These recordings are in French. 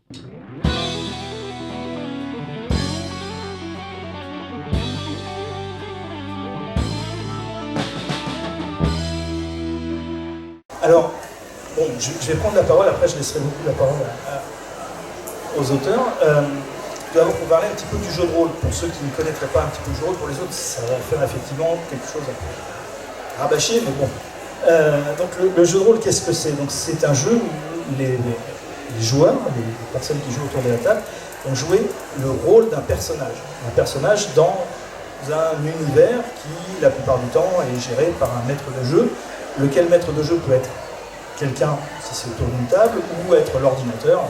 Alors, bon, je vais prendre la parole, après je laisserai beaucoup la parole aux auteurs. D'abord, pour parler un petit peu du jeu de rôle, pour ceux qui ne connaîtraient pas un petit peu le jeu de rôle, pour les autres, ça va faire effectivement quelque chose un peu rabâché, mais bon. Donc le jeu de rôle, qu'est-ce que c'est? Donc c'est un jeu où les joueurs, les personnes qui jouent autour de la table, ont joué le rôle d'un personnage dans un univers qui, la plupart du temps, est géré par un maître de jeu, lequel maître de jeu peut être quelqu'un, si c'est autour d'une table, ou être l'ordinateur,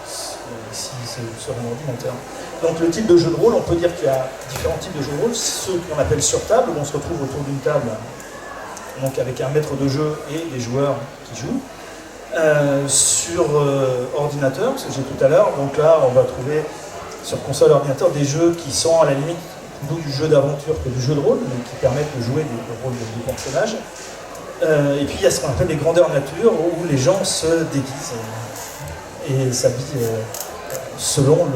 si c'est sur un ordinateur. Donc le type de jeu de rôle, on peut dire qu'il y a différents types de jeux de rôle. Ceux qu'on appelle sur table, où on se retrouve autour d'une table, donc avec un maître de jeu et des joueurs qui jouent. Sur ordinateur, ce que j'ai tout à l'heure, donc là on va trouver sur console ordinateur des jeux qui sont à la limite plutôt du jeu d'aventure que du jeu de rôle, mais qui permettent de jouer des rôles de personnages. Et puis il y a ce qu'on appelle les grandeurs nature, où les gens se déguisent et s'habillent selon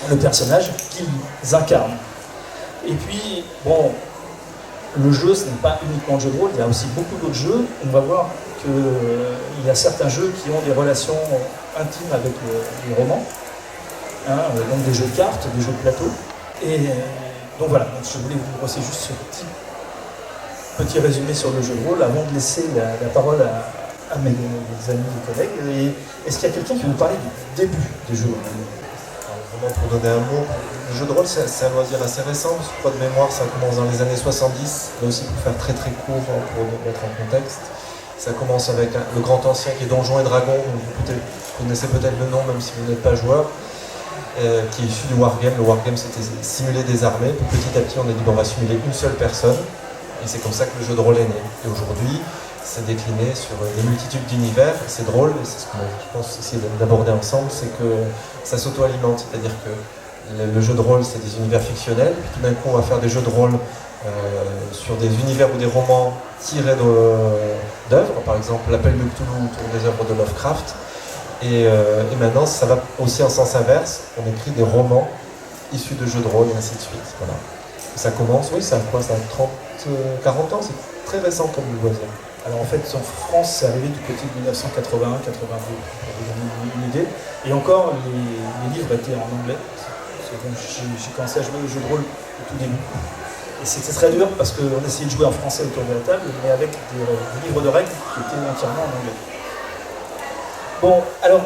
le personnage qu'ils incarnent. Et puis, bon, le jeu, ce n'est pas uniquement le jeu de rôle, il y a aussi beaucoup d'autres jeux. On va voir qu'il y a certains jeux qui ont des relations intimes avec les romans, hein, donc des jeux de cartes, des jeux de plateau. Et donc voilà, donc je voulais vous brosser juste ce petit résumé sur le jeu de rôle avant de laisser la parole à mes amis et collègues. Et est-ce qu'il y a quelqu'un qui veut parler du début des jeux de rôle? Vraiment, pour donner un mot, le jeu de rôle, c'est un loisir assez récent, parce que je crois de mémoire, ça commence dans les années 70, mais aussi pour faire très très court, pour mettre en contexte. Ça commence avec le grand ancien qui est Donjons et Dragons, vous connaissez peut-être le nom, même si vous n'êtes pas joueur, qui est issu du Wargame. Le Wargame, c'était simuler des armées, puis petit à petit, on a dit qu'on va simuler une seule personne, et c'est comme ça que le jeu de rôle est né. Et aujourd'hui, c'est décliné sur des multitudes d'univers. C'est drôle, et c'est ce que je pense essayer d'aborder ensemble, c'est que ça s'auto-alimente, c'est-à-dire que le jeu de rôle, c'est des univers fictionnels, puis tout d'un coup, on va faire des jeux de rôle sur des univers ou des romans tirés d'œuvres, par exemple l'Appel de Cthulhu autour des œuvres de Lovecraft, et maintenant, ça va aussi en sens inverse, on écrit des romans issus de jeux de rôle, et ainsi de suite. Voilà. Ça commence, oui, ça a quoi? Ça a 30, 40 ans, c'est très récent comme loisir. Alors en fait, en France, c'est arrivé du côté de 1981-82, pour vous donner une idée. Et encore, les livres étaient en anglais. J'ai commencé à jouer au jeu de rôle au tout début. Et c'était très dur parce qu'on essayait de jouer en français autour de la table, mais avec des livres de règles qui étaient entièrement en anglais. Bon, alors,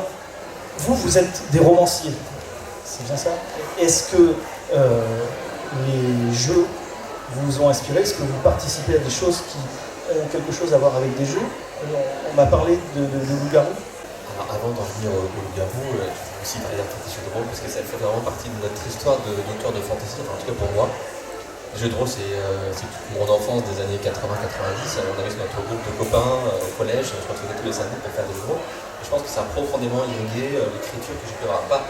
vous êtes des romanciers, c'est bien ça? Est-ce que les jeux vous ont inspiré? Est-ce que vous participez à des choses qui ont quelque chose à voir avec des jeux? On m'a parlé de loup-garou. Avant d'en venir au loup-garou, je vais aussi parler d'un petit jeu de rôle parce que ça fait vraiment partie de notre histoire d'auteur de fantasy, enfin, en tout cas pour moi. Le jeu de rôle, c'est mon enfance des années 80-90. On avait notre groupe de copains au collège, on se retrouvait tous les samedis pour faire des jeux de rôle. Et je pense que ça a profondément irrigué l'écriture que j'ai pu avoir, pas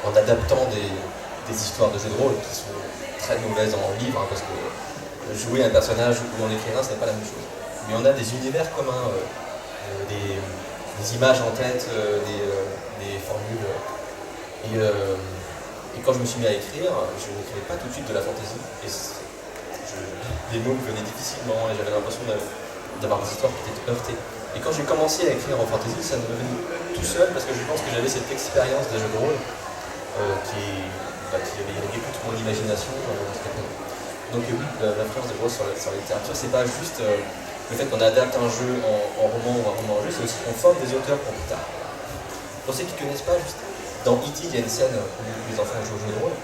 en adaptant des histoires de jeux de rôle qui sont très mauvaises en livre, hein, parce que jouer un personnage ou en écrire un, ce n'est pas la même chose. Mais on a des univers communs, des images en tête, des formules. Et quand je me suis mis à écrire, je n'écrivais pas tout de suite de la fantaisie. Et les mots me venaient difficilement et j'avais l'impression d'avoir des histoires qui étaient heurtées. Et quand j'ai commencé à écrire en fantaisie, ça me venait tout seul parce que je pense que j'avais cette expérience des jeux de rôle qui avait irrigué toute mon imagination. Donc oui, l'influence des jeux sur la littérature, c'est pas juste le fait qu'on adapte un jeu en roman ou un roman en jeu, c'est aussi qu'on forme des auteurs pour plus tard. Pour ceux qui ne connaissent pas, juste dans E.T., il y a une scène où les enfants jouent au jeu de rôle.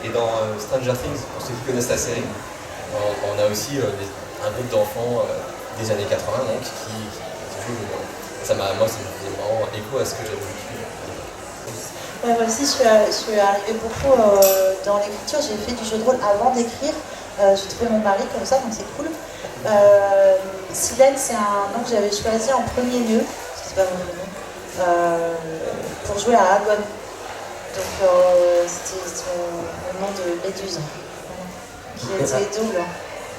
Et dans Stranger Things, pour ceux qui connaissent la série, on a aussi un groupe d'enfants des années 80 donc, qui jouent au jeu de rôle. Moi, ça me faisait vraiment écho à ce que j'avais vécu. Moi aussi, je suis arrivée beaucoup dans l'écriture. J'ai fait du jeu de rôle avant d'écrire. J'ai trouvé mon mari comme ça, donc c'est cool. Silène, c'est un nom que j'avais choisi en premier lieu, c'est pas mon nom, pour jouer à Agon. Donc c'était mon nom de Méduse, qui était double.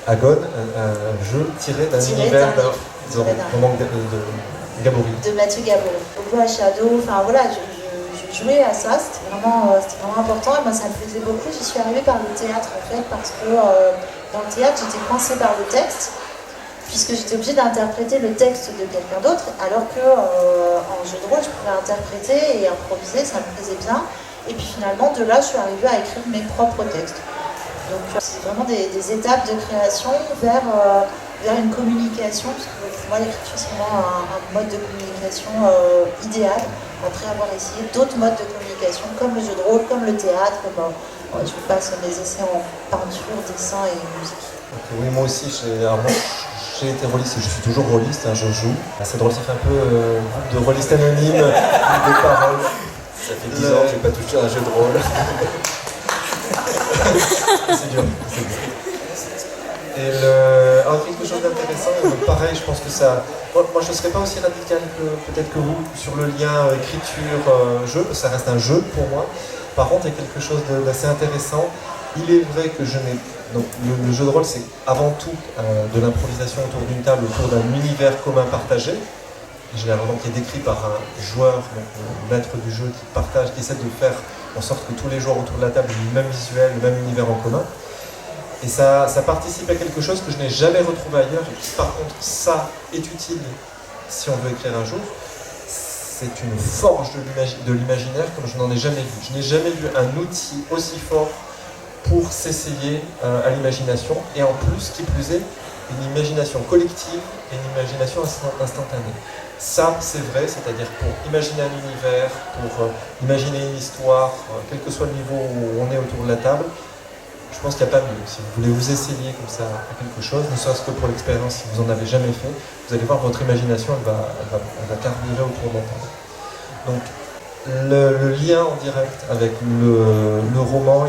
Agon, un jeu tiré d'un univers. On manque Gabory. De Mathieu Gabory. Donc voilà, Shadow, enfin voilà, je jouais à ça, c'était vraiment important et moi ça me plaisait beaucoup. J'y suis arrivée par le théâtre en fait parce que dans le théâtre j'étais coincée par le texte puisque j'étais obligée d'interpréter le texte de quelqu'un d'autre alors que en jeu de rôle je pouvais interpréter et improviser, ça me plaisait bien. Et puis finalement de là je suis arrivée à écrire mes propres textes. Donc c'est vraiment des étapes de création vers une communication, parce que pour moi l'écriture c'est vraiment un mode de communication idéal, après avoir essayé d'autres modes de communication comme le jeu de rôle, comme le théâtre, comme je passe mes essais en peinture, dessin et musique. Okay, oui, moi aussi j'ai été rôliste et je suis toujours rôliste, hein, je joue. C'est drôle, ça fait un peu groupe de rôlistes anonymes, de paroles. Ça fait 10 ans que j'ai pas touché à un jeu de rôle. C'est dur. Et alors quelque chose d'intéressant, pareil, je pense que ça... Moi je ne serais pas aussi radical que peut-être que vous sur le lien écriture-jeu, ça reste un jeu pour moi. Par contre, il y a quelque chose d'assez intéressant. Il est vrai que je n'ai... Donc le jeu de rôle, c'est avant tout de l'improvisation autour d'une table, autour d'un univers commun partagé, généralement qui est décrit par un joueur, donc le maître du jeu, qui partage, qui essaie de faire en sorte que tous les joueurs autour de la table aient le même visuel, le même univers en commun. Et ça participe à quelque chose que je n'ai jamais retrouvé ailleurs. Et qui, par contre, ça est utile si on veut écrire un jour. C'est une forge de l'imaginaire comme je n'en ai jamais vu. Je n'ai jamais vu un outil aussi fort pour s'essayer à l'imagination. Et en plus, qui plus est, une imagination collective et une imagination instantanée. Ça, c'est vrai, c'est-à-dire pour imaginer un univers, pour imaginer une histoire, quel que soit le niveau où on est autour de la table, je pense qu'il n'y a pas mieux. Si vous voulez vous essayer comme ça à quelque chose, ne serait-ce que pour l'expérience, si vous n'en avez jamais fait, vous allez voir votre imagination, elle va carburer autour de la table. Donc, le lien en direct avec le roman,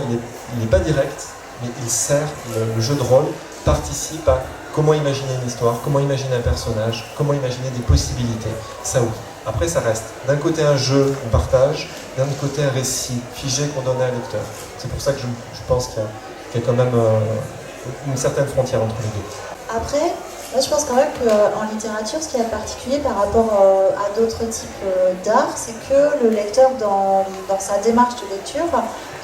il n'est pas direct, mais il sert, le jeu de rôle participe à comment imaginer une histoire, comment imaginer un personnage, comment imaginer des possibilités. Ça oui. Après, ça reste d'un côté un jeu qu'on partage, d'un autre côté un récit figé qu'on donne à un lecteur. C'est pour ça que je pense qu'il y a quand même une certaine frontière entre les deux. Après, moi je pense quand même qu'en littérature, ce qui est particulier par rapport à d'autres types d'art, c'est que le lecteur, dans sa démarche de lecture,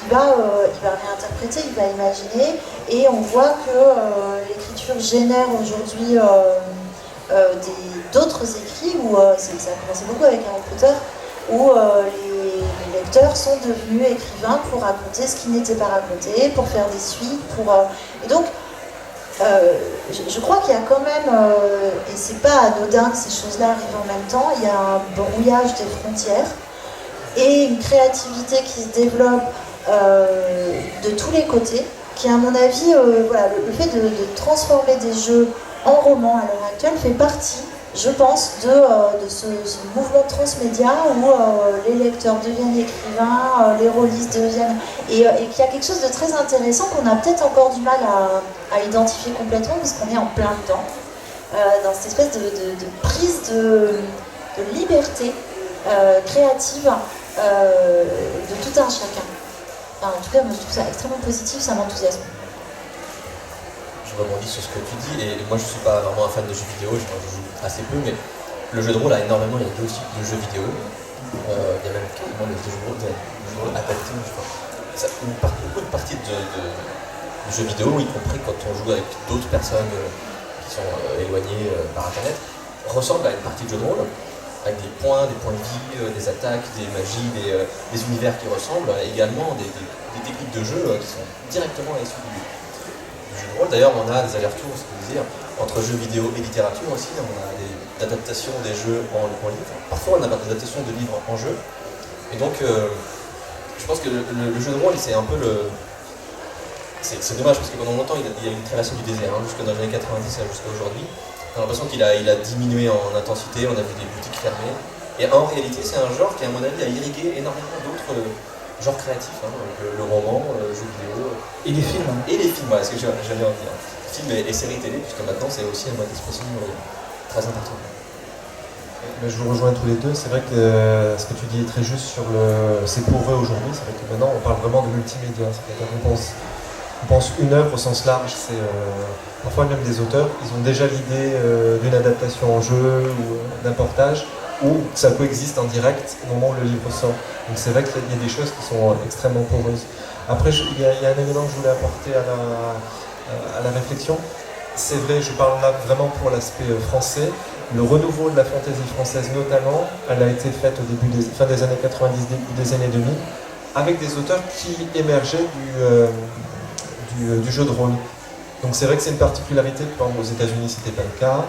il va réinterpréter, il va imaginer, et on voit que l'écriture génère aujourd'hui d'autres écrits, où ça a commencé beaucoup avec Harry Potter, où les lecteurs sont devenus écrivains pour raconter ce qui n'était pas raconté, pour faire des suites, et donc je crois qu'il y a quand même, et c'est pas anodin que ces choses-là arrivent en même temps, il y a un brouillage des frontières et une créativité qui se développe de tous les côtés, qui à mon avis, voilà, le fait de transformer des jeux en romans à l'heure actuelle fait partie, je pense, de ce mouvement transmédia où les lecteurs deviennent écrivains, les rôlistes deviennent... Et qu'il y a quelque chose de très intéressant qu'on a peut-être encore du mal à identifier complètement, parce qu'on est en plein dedans, dans cette espèce de prise de liberté créative de tout un chacun. Enfin, en tout cas, moi je trouve ça extrêmement positif, ça m'enthousiasme. Je rebondis sur ce que tu dis, et moi je suis pas vraiment un fan de jeux vidéo, je joue assez peu, mais le jeu de rôle a énormément, il y a deux types de jeux vidéo, il y a même carrément des jeux de rôle adaptés, je crois. Beaucoup de parties de jeux vidéo, y compris quand on joue avec d'autres personnes qui sont éloignées par internet, ressemblent à une partie de jeu de rôle, avec des points de vie, des attaques, des magies, des univers qui ressemblent, et également des techniques de jeu qui sont directement issues du jeu de rôle. D'ailleurs, on a des allers-retours, ce que vous disiez, entre jeux vidéo et littérature aussi. On a des adaptations des jeux en livre. Parfois, on a des adaptations de livres en jeu. Et donc, je pense que le jeu de rôle, c'est un peu le... C'est dommage parce que pendant longtemps, il y a eu une création du désert, jusque dans les années 90 jusqu'à aujourd'hui. On a l'impression qu'il a diminué en intensité, on a vu des boutiques fermées. Et en réalité, c'est un genre qui, à mon avis, a irrigué énormément d'autres genres créatifs. Le roman, le jeu vidéo. Et les films. Et les films, voilà, ce que j'allais en dire. Films et séries télé, puisque maintenant, c'est aussi un mode d'expression très important. Mais je vous rejoins tous les deux. C'est vrai que ce que tu dis est très juste sur c'est pour eux aujourd'hui. C'est vrai que maintenant, on parle vraiment de multimédia. C'est-à-dire qu'on pense une œuvre au sens large, c'est parfois même des auteurs, ils ont déjà l'idée d'une adaptation en jeu ou d'un portage, ou ça coexiste en direct au moment où le livre sort. Donc c'est vrai qu'il y a des choses qui sont extrêmement poreuses. Après, il y a un élément que je voulais apporter à la réflexion. C'est vrai, je parle là vraiment pour l'aspect français. Le renouveau de la fantaisie française notamment, elle a été faite au début fin des années 90, début des années 2000, avec des auteurs qui émergeaient du jeu de rôle. Donc c'est vrai que c'est une particularité, par exemple aux États-Unis c'était pas le cas,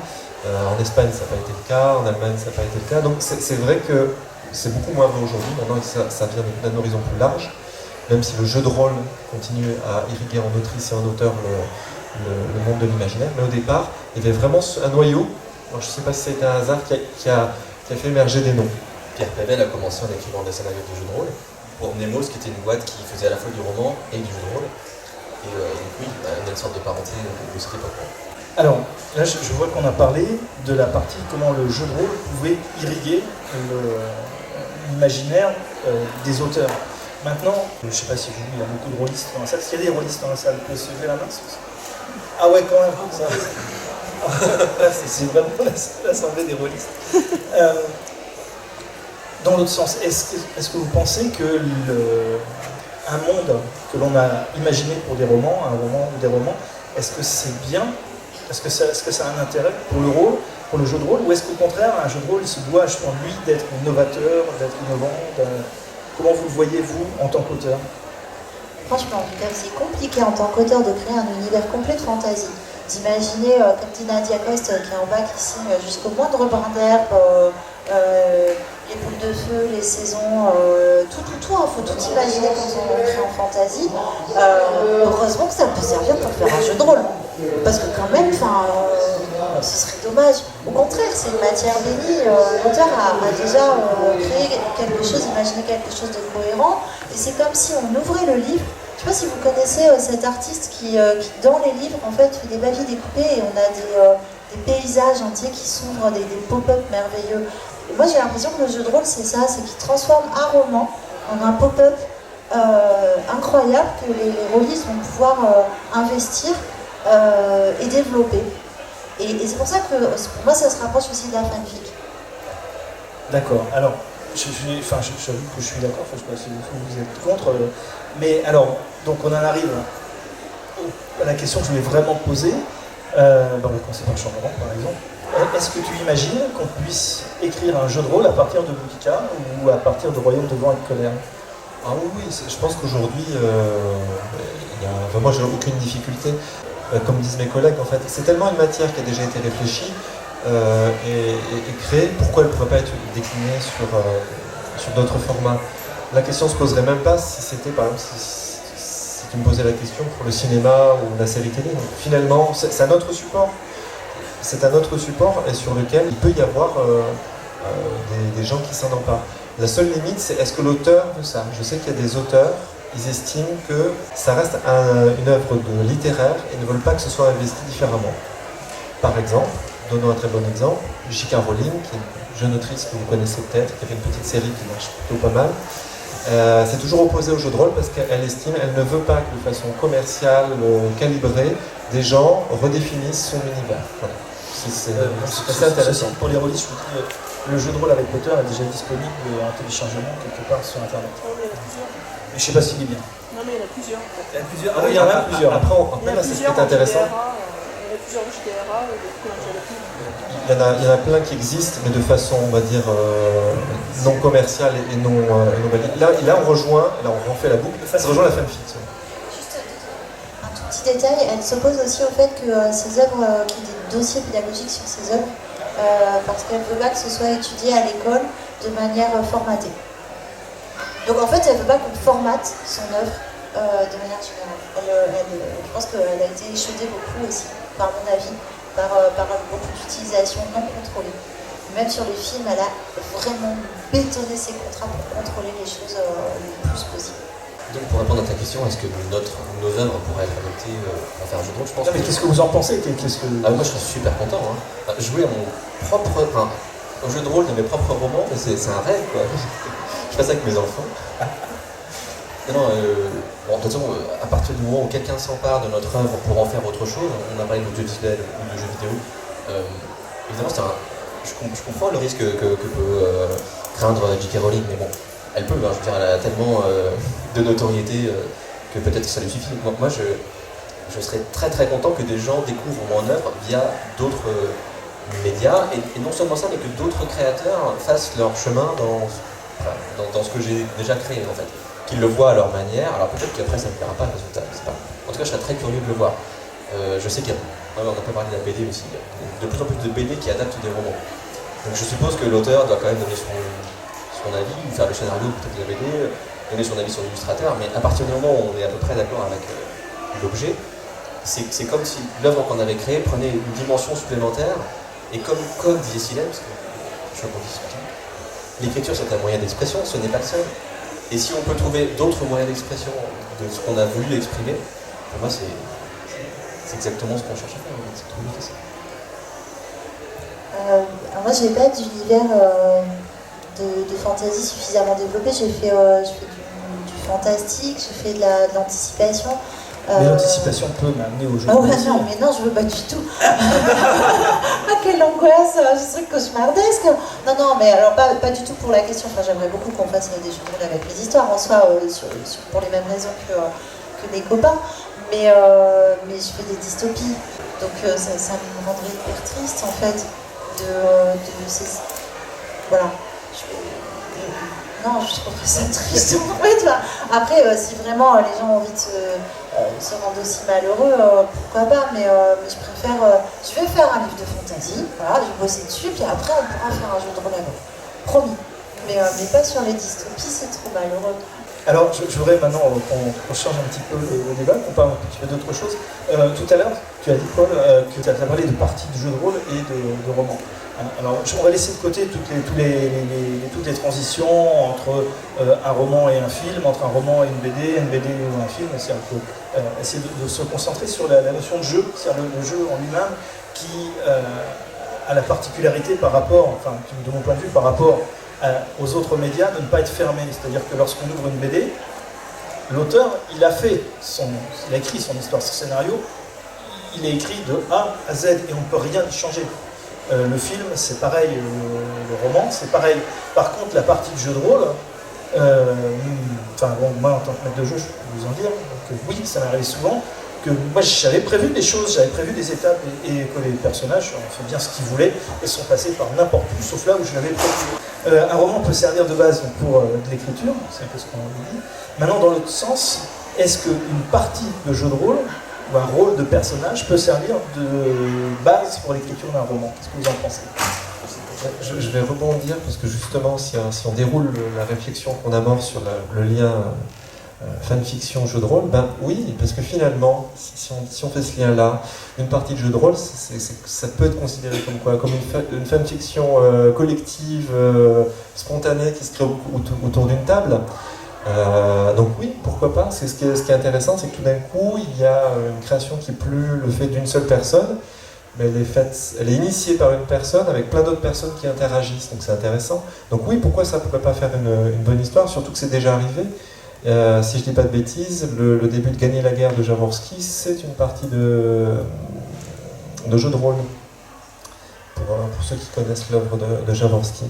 en Espagne ça n'a pas été le cas, en Allemagne ça n'a pas été le cas. Donc c'est vrai que c'est beaucoup moins vrai aujourd'hui, maintenant ça vient d'un horizon plus large, même si le jeu de rôle continue à irriguer en autrice et en auteur le monde de l'imaginaire. Mais au départ, il y avait vraiment un noyau. Alors, je ne sais pas si c'était un hasard qui a fait émerger des noms. Pierre Pével a commencé en écrivant des scénarios de jeux de rôle pour Nemos, qui était une boîte qui faisait à la fois du roman et du jeu de rôle. Et donc oui, il y a une sorte de parenté de cette époque. Alors, là, je vois qu'on a parlé de la partie comment le jeu de rôle pouvait irriguer l'imaginaire des auteurs. Maintenant, je ne sais pas si vous, il y a beaucoup de rôlistes dans la salle. Est-ce qu'il y a des rôlistes dans la salle? Vous pouvez se lever la main? Ah ouais, quand même, ça. Là, c'est vraiment l'assemblée des rôlistes. Dans l'autre sens, est-ce que vous pensez que un monde que l'on a imaginé pour des romans, un roman ou des romans, est-ce que c'est bien? Est-ce que ça a un intérêt pour le rôle, pour le jeu de rôle? Ou est-ce qu'au contraire, un jeu de rôle, il se doit, je pense, lui, d'être novateur, d'être innovant? Comment vous le voyez, vous, en tant qu'auteur? Franchement, c'est compliqué en tant qu'auteur de créer un univers complet de fantasy. D'imaginer, comme dit Nadia Coste, qui est en bas, qui signe jusqu'au moindre brin d'herbe, les boules de feu, les saisons, tout, il faut tout imaginer quand on crée en fantasy. Heureusement que ça peut servir pour faire un jeu de rôle. Parce que quand même, ce serait dommage. Au contraire, c'est une matière bénie. L'auteur a déjà créé quelque chose, imaginé quelque chose de cohérent. Et c'est comme si on ouvrait le livre. Je ne sais pas si vous connaissez cet artiste qui, dans les livres, en fait, fait des papiers découpés et on a des paysages entiers qui s'ouvrent, des pop-up merveilleux. Et moi, j'ai l'impression que le jeu de rôle, c'est ça, c'est qu'il transforme un roman en un pop-up incroyable que les rôlistes vont pouvoir investir et développer. Et c'est pour ça que, pour moi, ça se rapproche aussi de la fanfic. D'accord. Alors, j'avoue que je suis d'accord, je ne sais pas si vous êtes contre. Mais alors, donc on en arrive à la question que je voulais vraiment poser. On va commencer par Chamberlain, par exemple. Est-ce que tu imagines qu'on puisse écrire un jeu de rôle à partir de Boudica ou à partir de Royaume de Vent et de Colère? Ah oui, je pense qu'aujourd'hui, moi j'ai aucune difficulté. Comme disent mes collègues, en fait, c'est tellement une matière qui a déjà été réfléchie et créée, pourquoi elle ne pourrait pas être déclinée sur d'autres formats? La question ne se poserait même pas si c'était, par exemple, si tu me posais la question pour le cinéma ou la série télé. Donc, finalement, c'est un autre support. C'est un autre support et sur lequel il peut y avoir des gens qui s'en emparent. La seule limite, c'est est-ce que l'auteur veut ça? Je sais qu'il y a des auteurs, ils estiment que ça reste une œuvre littéraire et ne veulent pas que ce soit investi différemment. Par exemple, donnons un très bon exemple, J.K. Rowling, qui est une jeune autrice que vous connaissez peut-être, qui a fait une petite série qui marche plutôt pas mal, s'est toujours opposée au jeu de rôle parce qu'elle estime, elle ne veut pas que de façon commerciale, calibrée, des gens redéfinissent son univers. Voilà. C'est intéressant. Pour les rôlistes, je vous dis, le jeu de rôle avec l'auteur est déjà disponible en téléchargement quelque part sur Internet. Mais je ne sais pas s'il est bien. Non, mais il y en a plusieurs. Il y en a plusieurs. Ah oui, il y en a plusieurs. Après, c'est ce qui est intéressant. Il y en a plusieurs JDRA, il y en a plein qui existent, mais de façon, on va dire, non commerciale et non valide. Là, on refait la boucle, ça rejoint la fanfic. Juste un tout petit détail, elle s'oppose aussi au fait que ces œuvres, qu'il y ait des dossiers pédagogiques sur ces œuvres, parce qu'elle ne veut pas que ce soit étudié à l'école de manière formatée. Donc en fait, elle ne veut pas qu'on formate son œuvre de manière générale. Je pense qu'elle a été échaudée beaucoup aussi, par mon avis, par beaucoup d'utilisation non contrôlée. Même sur les films, elle a vraiment bétonné ses contrats pour contrôler les choses le plus possible. Donc pour répondre à ta question, est-ce que nos œuvres pourraient être adoptées pour faire un jeu de rôle? Je pense mais qu'est-ce que vous en pensez? Moi je serais super content. Hein. Jouer à mon au jeu de rôle de mes propres romans, c'est un rêve quoi. Je fais ça avec mes enfants. De toute façon, à partir du moment où quelqu'un s'empare de notre œuvre pour en faire autre chose, on a parlé d'audiovisuel ou de jeux vidéo, évidemment c'est je comprends le risque que peut craindre J.K. Rowling, mais bon, elle peut, hein, je veux dire, elle a tellement de notoriété que peut-être que ça lui suffit. Moi je serais très très content que des gens découvrent mon œuvre via d'autres médias, et non seulement ça, mais que d'autres créateurs fassent leur chemin dans ce que j'ai déjà créé en fait. Qu'ils le voient à leur manière, alors peut-être qu'après ça ne me plaira pas le résultat, je sais pas. En tout cas, je serais très curieux de le voir. Je sais qu'il y a, on n'a pas parlé de la BD aussi, il y a de plus en plus de BD qui adaptent des romans. Donc je suppose que l'auteur doit quand même donner son avis, faire le scénario peut-être de la BD, donner son avis sur l'illustrateur, mais à partir du moment où on est à peu près d'accord avec l'objet, c'est comme si l'œuvre qu'on avait créée prenait une dimension supplémentaire, et comme disait Silem, parce que je rebondis sur ça, l'écriture c'est un moyen d'expression, ce n'est pas le seul. Et si on peut trouver d'autres moyens d'expression de ce qu'on a voulu exprimer, pour moi c'est exactement ce qu'on cherche à faire, c'est trop difficile. Alors moi j'ai pas d'univers de fantasy suffisamment développé, j'ai fait du fantastique, j'ai fait de l'anticipation. Mais l'anticipation peut m'amener au jeu. Ah ouais, non, mais non, je veux pas du tout. Ah, quelle angoisse, je serais cauchemardesque. Non, mais alors pas du tout pour la question. Enfin, j'aimerais beaucoup qu'on fasse des jeux de rôle avec les histoires en soi, pour les mêmes raisons que mes copains. Mais je fais des dystopies. Donc ça me rendrait hyper triste en fait de ces. Voilà. Non, je trouve ça triste en fait. Après, si vraiment les gens ont envie de se rendre aussi malheureux, pourquoi pas, mais je préfère. Je vais faire un livre de fantasy, voilà, je vais bosser dessus, puis après on pourra faire un jeu de rôle avec. Promis. Mais pas sur les dystopies, c'est trop malheureux. Alors, je voudrais maintenant qu'on change un petit peu le débat, qu'on parle un petit peu d'autre chose. Tout à l'heure, tu as dit, Paul, que tu as parlé de parties de jeux de rôle et de romans. Alors, on va laisser de côté toutes les transitions entre un roman et un film, entre un roman et une BD ou un film. C'est un peu essayer de se concentrer sur la notion de jeu, c'est-à-dire le jeu en lui-même qui a la particularité par rapport, enfin, de mon point de vue, par rapport aux autres médias, de ne pas être fermé. C'est-à-dire que lorsqu'on ouvre une BD, l'auteur, il a écrit son histoire, son scénario, il est écrit de A à Z et on ne peut rien y changer. Le film, c'est pareil, le roman, c'est pareil. Par contre, la partie de jeu de rôle, moi en tant que maître de jeu, je peux vous en dire que oui, ça m'est arrivé souvent, que moi j'avais prévu des choses, j'avais prévu des étapes et que les personnages ont fait bien ce qu'ils voulaient et sont passés par n'importe où, sauf là où je l'avais prévu. Un roman peut servir de base pour de l'écriture, c'est un peu ce qu'on a dit. Maintenant, dans l'autre sens, est-ce qu'une partie de jeu de rôle ou un rôle de personnage peut servir de base pour l'écriture d'un roman? Qu'est-ce que vous en pensez? Je vais rebondir parce que justement, si on déroule la réflexion qu'on amorce sur le lien fanfiction jeu de rôle, ben oui, parce que finalement, si on fait ce lien-là, une partie de jeu de rôle, ça peut être considéré comme quoi? Comme une fanfiction collective, spontanée qui se crée autour d'une table. Donc oui, pourquoi pas. Ce qui est intéressant, c'est que tout d'un coup, il y a une création qui est plus le fait d'une seule personne, mais elle est initiée par une personne avec plein d'autres personnes qui interagissent, donc c'est intéressant. Donc oui, pourquoi ça ne pourrait pas faire une bonne histoire, surtout que c'est déjà arrivé. Si je dis pas de bêtises, le début de Gagner la guerre de Jaworski, c'est une partie de jeu de rôle, pour ceux qui connaissent l'œuvre de Jaworski.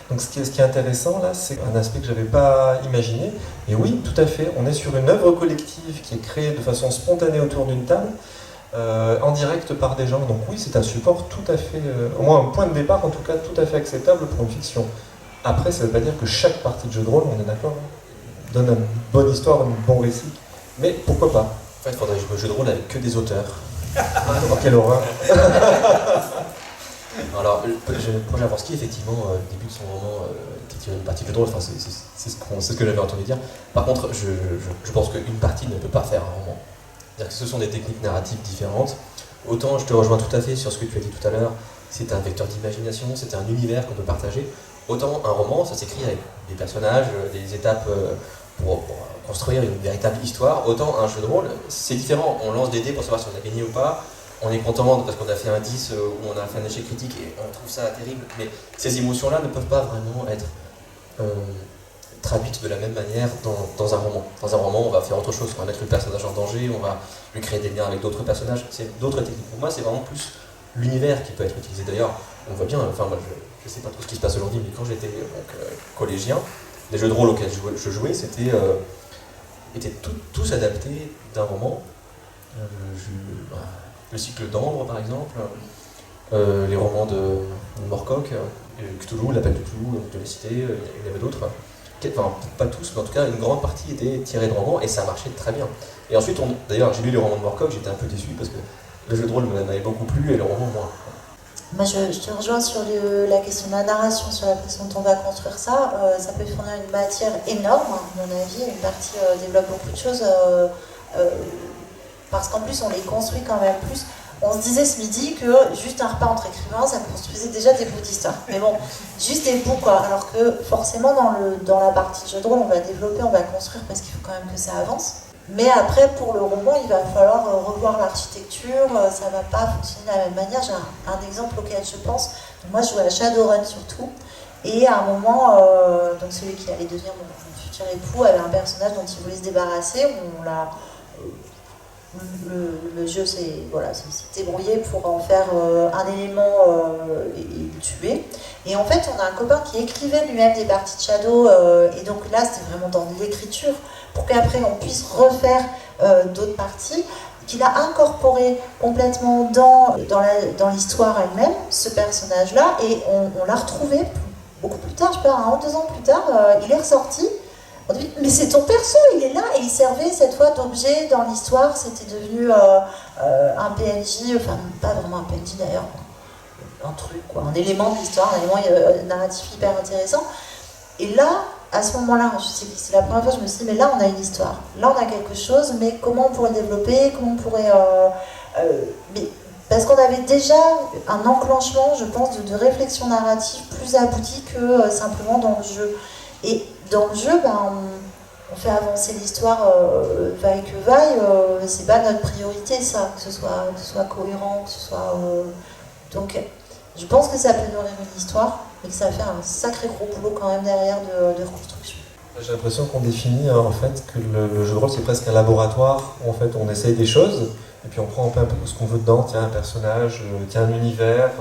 Donc ce qui est intéressant là, c'est un aspect que je n'avais pas imaginé. Et oui, tout à fait, on est sur une œuvre collective qui est créée de façon spontanée autour d'une table, en direct par des gens. Donc oui, c'est un support tout à fait, au moins un point de départ en tout cas, tout à fait acceptable pour une fiction. Après, ça ne veut pas dire que chaque partie de jeu de rôle, on est d'accord, donne une bonne histoire, un bon récit. Mais pourquoi pas? En fait, il faudrait jouer un jeu de rôle avec que des auteurs. Oh, quelle horreur. Alors, pour Jaworski, effectivement, au début de son roman, qui tire une partie de jeu de rôle, enfin, c'est ce que j'avais entendu dire. Par contre, je pense qu'une partie ne peut pas faire un roman. C'est-à-dire que ce sont des techniques narratives différentes. Autant, je te rejoins tout à fait sur ce que tu as dit tout à l'heure, c'est un vecteur d'imagination, c'est un univers qu'on peut partager. Autant un roman, ça s'écrit avec des personnages, des étapes pour construire une véritable histoire. Autant un jeu de rôle, c'est différent. On lance des dés pour savoir si on a gagné ou pas. On est content parce qu'on a fait un 10 ou on a fait un échec critique et on trouve ça terrible. Mais ces émotions-là ne peuvent pas vraiment être traduites de la même manière dans un roman. Dans un roman, on va faire autre chose. On va mettre le personnage en danger, on va lui créer des liens avec d'autres personnages. C'est d'autres techniques. Pour moi, c'est vraiment plus l'univers qui peut être utilisé. D'ailleurs, on voit bien, enfin, moi, je sais pas trop ce qui se passe aujourd'hui, mais quand j'étais collégien, les jeux de rôle auxquels je jouais, étaient tous adaptés d'un roman. Le cycle d'Ambre, par exemple, les romans de Moorcock, Cthulhu, l'appel de Cthulhu, je l'ai cité, il y avait d'autres. Enfin, pas tous, mais en tout cas, une grande partie était tirée de romans et ça marchait très bien. Et ensuite, d'ailleurs, j'ai lu les romans de Moorcock, j'étais un peu déçu parce que le jeu de rôle m'avait beaucoup plu et le roman moins. Moi, je te rejoins sur la question de la narration, sur la façon dont on va construire ça. Ça peut fournir une matière énorme, à mon avis. Une partie développe beaucoup de choses parce qu'en plus, on les construit quand même plus. On se disait ce midi que juste un repas entre écrivains, ça construisait déjà des bouts d'histoire. Mais bon, juste des bouts quoi. Alors que forcément, dans la partie jeu de rôle, on va développer, on va construire parce qu'il faut quand même que ça avance. Mais après, pour le roman, il va falloir revoir l'architecture, ça ne va pas fonctionner de la même manière. J'ai un exemple auquel je pense. Moi, je jouais à Shadowrun surtout. Et à un moment, donc celui qui allait devenir mon futur époux avait un personnage dont il voulait se débarrasser. Le jeu s'est débrouillé pour en faire un élément et le tuer. Et en fait, on a un copain qui écrivait lui-même des parties de Shadow, et donc là, c'était vraiment dans l'écriture, pour qu'après on puisse refaire d'autres parties, qu'il a incorporé complètement dans l'histoire elle-même, ce personnage-là, et on l'a retrouvé beaucoup plus tard, je sais pas, 1 ou 2 ans plus tard, il est ressorti. On dit, mais c'est ton perso, il est là, et il servait cette fois d'objet dans l'histoire, c'était devenu un PNJ, enfin pas vraiment un PNJ d'ailleurs, un truc quoi, un élément de l'histoire, un élément narratif hyper intéressant. Et là, à ce moment-là, c'est la première fois que je me suis dit, mais là on a une histoire, là on a quelque chose, mais comment on pourrait développer, comment on pourrait... parce qu'on avait déjà un enclenchement, je pense, de réflexion narrative plus aboutie que simplement dans le jeu. Et dans le jeu, on fait avancer l'histoire vaille que vaille, c'est pas notre priorité ça, que ce soit cohérent, que ce soit... Donc je pense que ça peut nourrir une histoire, mais que ça va faire un sacré gros boulot quand même derrière de reconstruction. J'ai l'impression qu'on définit en fait que le jeu de rôle c'est presque un laboratoire où en fait on essaye des choses et puis on prend un peu ce qu'on veut dedans, tiens un personnage, tiens un univers,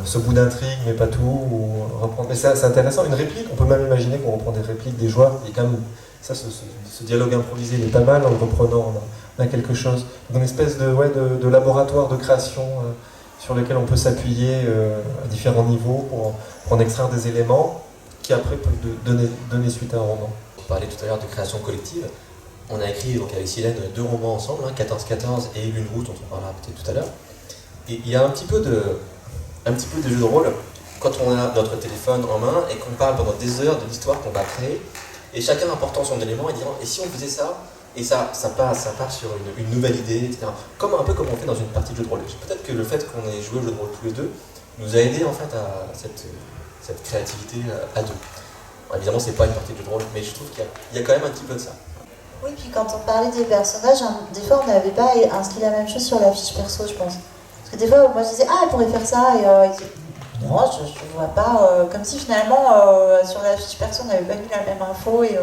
ce bout d'intrigue mais pas tout, ou reprendre. Mais c'est intéressant, une réplique, on peut même imaginer qu'on reprend des répliques des joueurs, et quand même ça, ce dialogue improvisé il est pas mal, en le reprenant on a quelque chose, une espèce de laboratoire de création sur lequel on peut s'appuyer à différents niveaux pour en extraire des éléments qui après peuvent donner suite à un roman. On parlait tout à l'heure de création collective. On a écrit donc avec Silène 2 romans ensemble, 14-14 et Lune Rouge dont on parlera peut-être tout à l'heure. Et il y a un petit peu de jeu de rôle quand on a notre téléphone en main et qu'on parle pendant des heures de l'histoire qu'on va créer et chacun apportant son élément et disant et si on faisait ça et ça part sur une nouvelle idée, etc. Un peu comme on fait dans une partie de jeu de rôle. Peut-être que le fait qu'on ait joué au jeu de rôle tous les deux nous a aidé en fait à cette créativité à deux. Alors, évidemment, c'est pas une partie de jeu de rôle, mais je trouve qu'il y a quand même un petit peu de ça. Oui, puis quand on parlait des personnages, des fois on n'avait pas inscrit la même chose sur la fiche perso, je pense. Parce que des fois, moi je disais, elle pourrait faire ça, et non, je ne vois pas. Comme si finalement, sur la fiche perso, on n'avait pas mis la même info et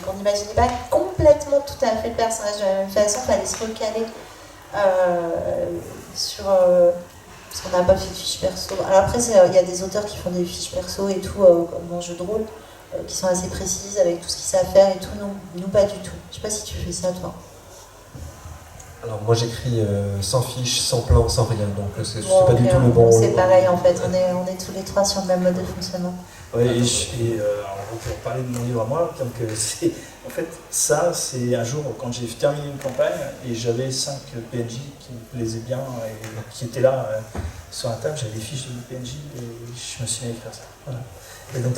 qu'on n'imaginait pas complètement tout à fait le personnage de la même façon, il fallait se recaler sur. Parce qu'on n'a pas fait de fiche perso. Alors après, il y a des auteurs qui font des fiches perso et tout, comme dans le jeu de rôle, qui sont assez précises avec tout ce qu'ils savent faire et tout. Nous pas du tout. Je sais pas si tu fais ça, toi. Alors moi j'écris sans fiche, sans plan, sans rien, donc c'est pas du tout le bon... C'est pareil en fait, on est tous les trois sur le même mode de fonctionnement. Oui, pour parler de mon livre à moi, donc en fait ça c'est un jour quand j'ai terminé une campagne et j'avais 5 PNJ qui me plaisaient bien et qui étaient là sur la table, j'avais des fiches de PNJ et je me suis mis à écrire ça. Voilà. Et donc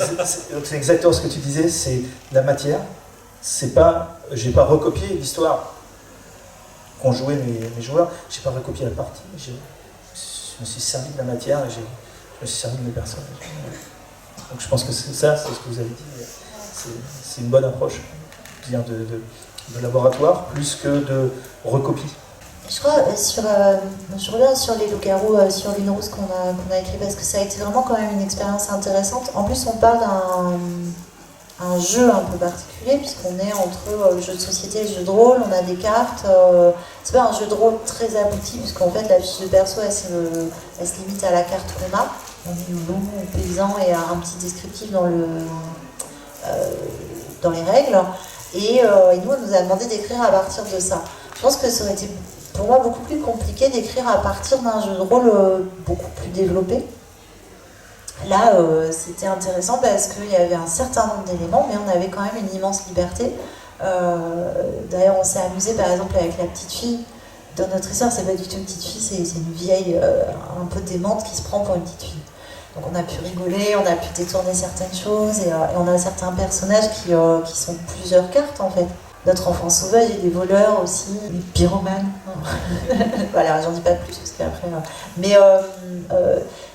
c'est exactement ce que tu disais, c'est la matière, c'est pas, j'ai pas recopié l'histoire qu'ont joué mes joueurs, j'ai pas recopié la partie, je me suis servi de la matière et je me suis servi de mes personnages. Donc je pense que c'est ça, c'est ce que vous avez dit, c'est une bonne approche, de laboratoire plus que de recopie. Je crois, je reviens sur les loups-garous, sur Lune Rouge qu'on a écrit, parce que ça a été vraiment quand même une expérience intéressante. En plus, on parle d'un jeu un peu particulier, puisqu'on est entre le jeu de société et le jeu de rôle, on a des cartes. C'est pas un jeu de rôle très abouti, puisqu'en fait, la fiche de perso, elle se limite à la carte qu'on a. on dit loup ou paysan et un petit descriptif dans les règles. Et nous, on nous a demandé d'écrire à partir de ça. Je pense que ça aurait été pour moi beaucoup plus compliqué d'écrire à partir d'un jeu de rôle beaucoup plus développé. Là, c'était intéressant parce qu'il y avait un certain nombre d'éléments, mais on avait quand même une immense liberté. D'ailleurs, on s'est amusé par exemple avec la petite fille. Dans notre histoire, c'est pas du tout une petite fille, c'est une vieille un peu démente qui se prend pour une petite fille. Donc on a pu rigoler, on a pu détourner certaines choses et on a certains personnages qui sont plusieurs cartes en fait. Notre enfant sauvage, il y a des voleurs aussi, des pyromanes. Voilà, j'en dis pas plus parce qu'après.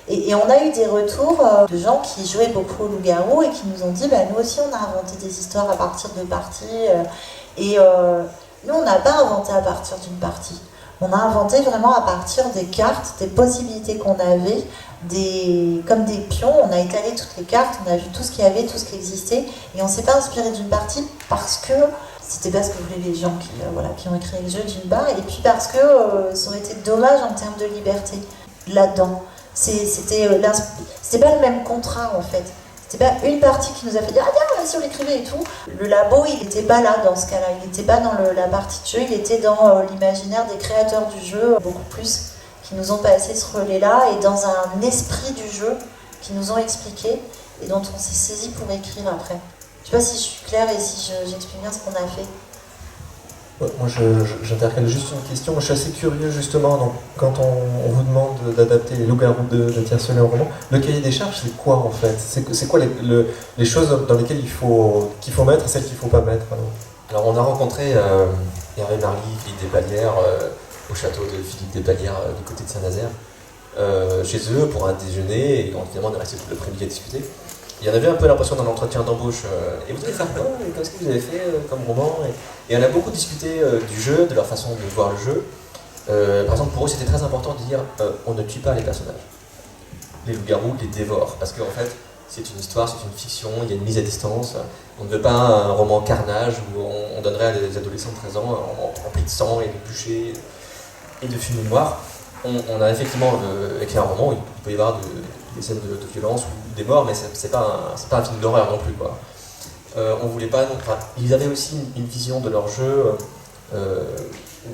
Et on a eu des retours de gens qui jouaient beaucoup au loup-garou et qui nous ont dit nous aussi on a inventé des histoires à partir de parties. Nous on n'a pas inventé à partir d'une partie. On a inventé vraiment à partir des cartes, des possibilités qu'on avait, comme des pions, on a étalé toutes les cartes, on a vu tout ce qu'il y avait, tout ce qui existait, et on ne s'est pas inspiré d'une partie parce que c'était pas ce que voulaient les gens qui ont créé le jeu d'une part, et puis parce que ça aurait été dommage en termes de liberté là-dedans. C'était pas le même contrat en fait. C'était pas une partie qui nous a fait dire « Ah tiens, si on l'écrivait et tout ». Le labo, il n'était pas là dans ce cas-là. Il n'était pas dans la partie de jeu, il était dans l'imaginaire des créateurs du jeu, beaucoup plus, qui nous ont passé ce relais-là, et dans un esprit du jeu qui nous ont expliqué, et dont on s'est saisi pour écrire après. Je sais pas si je suis claire et si j'explique bien ce qu'on a fait. Moi, j'intercale juste une question. Je suis assez curieux, justement, donc, quand on vous demande d'adapter les loups-garous de Tiercelet en roman, le cahier des charges, c'est quoi, en fait? C'est quoi les choses dans lesquelles qu'il faut mettre et celles qu'il ne faut pas mettre? Alors, on a rencontré Hervé Marly, Philippe Desballières, au château de Philippe Desballières, du côté de Saint-Nazaire, chez eux, pour un déjeuner, et évidemment, on est resté tout l'après-midi à discuter. Il y en avait un peu l'impression dans l'entretien d'embauche. Et vous allez faire quoi? Qu'est-ce que vous avez fait comme roman? Et on a beaucoup discuté du jeu, de leur façon de voir le jeu. Par exemple, pour eux, c'était très important de dire on ne tue pas les personnages. Les loups-garous les dévorent. Parce qu'en fait, c'est une histoire, c'est une fiction, il y a une mise à distance. On ne veut pas un roman carnage où on donnerait à des adolescents de 13 ans remplis de sang et de bûchers et de fumée noire. On a effectivement écrit un roman où il peut y avoir des scènes de violence ou des morts, mais c'est pas un film d'horreur non plus, quoi. On voulait pas. Ils avaient aussi une vision de leur jeu où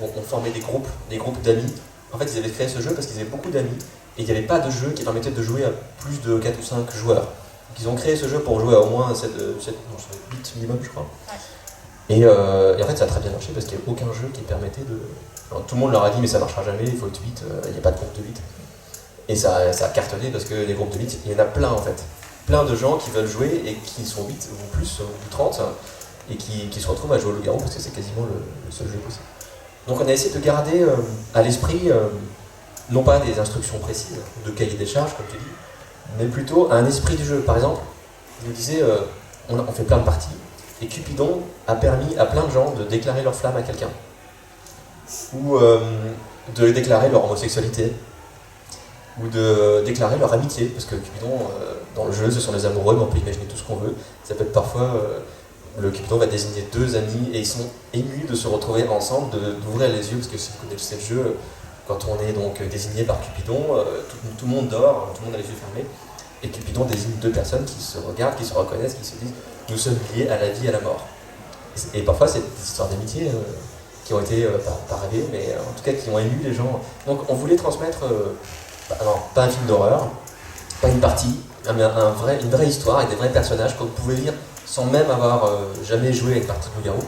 on formait des groupes d'amis. En fait, ils avaient créé ce jeu parce qu'ils avaient beaucoup d'amis et il n'y avait pas de jeu qui permettait de jouer à plus de 4 ou 5 joueurs. Donc, ils ont créé ce jeu pour jouer à au moins 8 minimum, je crois. Ouais. Et en fait, ça a très bien marché parce qu'il n'y avait aucun jeu qui permettait de. Alors, tout le monde leur a dit, mais ça marchera jamais, il faut être 8, il n'y a pas de groupe de 8. Et ça a cartonné parce que les groupes de 8, il y en a plein en fait. Plein de gens qui veulent jouer et qui sont 8 ou plus, ou 30, et qui se retrouvent à jouer au loup-garou parce que c'est quasiment le seul jeu possible. Donc on a essayé de garder à l'esprit, non pas des instructions précises, de cahier des charges comme tu dis, mais plutôt un esprit du jeu. Par exemple, je vous disais, on fait plein de parties, et Cupidon a permis à plein de gens de déclarer leur flamme à quelqu'un, ou de déclarer leur homosexualité, ou de déclarer leur amitié, parce que Cupidon, dans le jeu, ce sont des amoureux, mais on peut imaginer tout ce qu'on veut. Ça peut être parfois, le Cupidon va désigner 2 amis, et ils sont émus de se retrouver ensemble, d'ouvrir les yeux, parce que si vous connaissez le jeu, quand on est donc désigné par Cupidon, tout le monde dort, tout le monde a les yeux fermés, et Cupidon désigne 2 personnes qui se regardent, qui se reconnaissent, qui se disent « nous sommes liés à la vie et à la mort ». Et parfois, c'est des histoires d'amitié qui ont été, pas rêvées, mais en tout cas qui ont ému les gens. Donc on voulait transmettre... non, pas un film d'horreur, pas une partie, mais une vraie histoire avec des vrais personnages que vous pouvez lire sans même avoir jamais joué à une partie de loup-garou.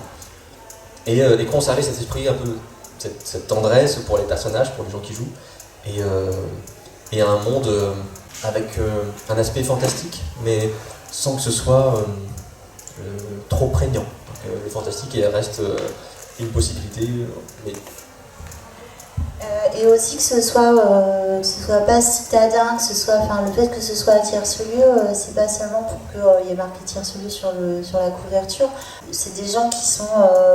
Et conserver cet esprit, un peu, cette tendresse pour les personnages, pour les gens qui jouent. Et un monde avec un aspect fantastique, mais sans que ce soit trop prégnant. Donc, le fantastique reste une possibilité, mais... Et aussi que ce soit pas citadin, que ce soit, le fait que ce soit à Tiercelieu, c'est pas seulement pour qu'il y ait marqué Tiercelieu sur la couverture. C'est des gens qui sont,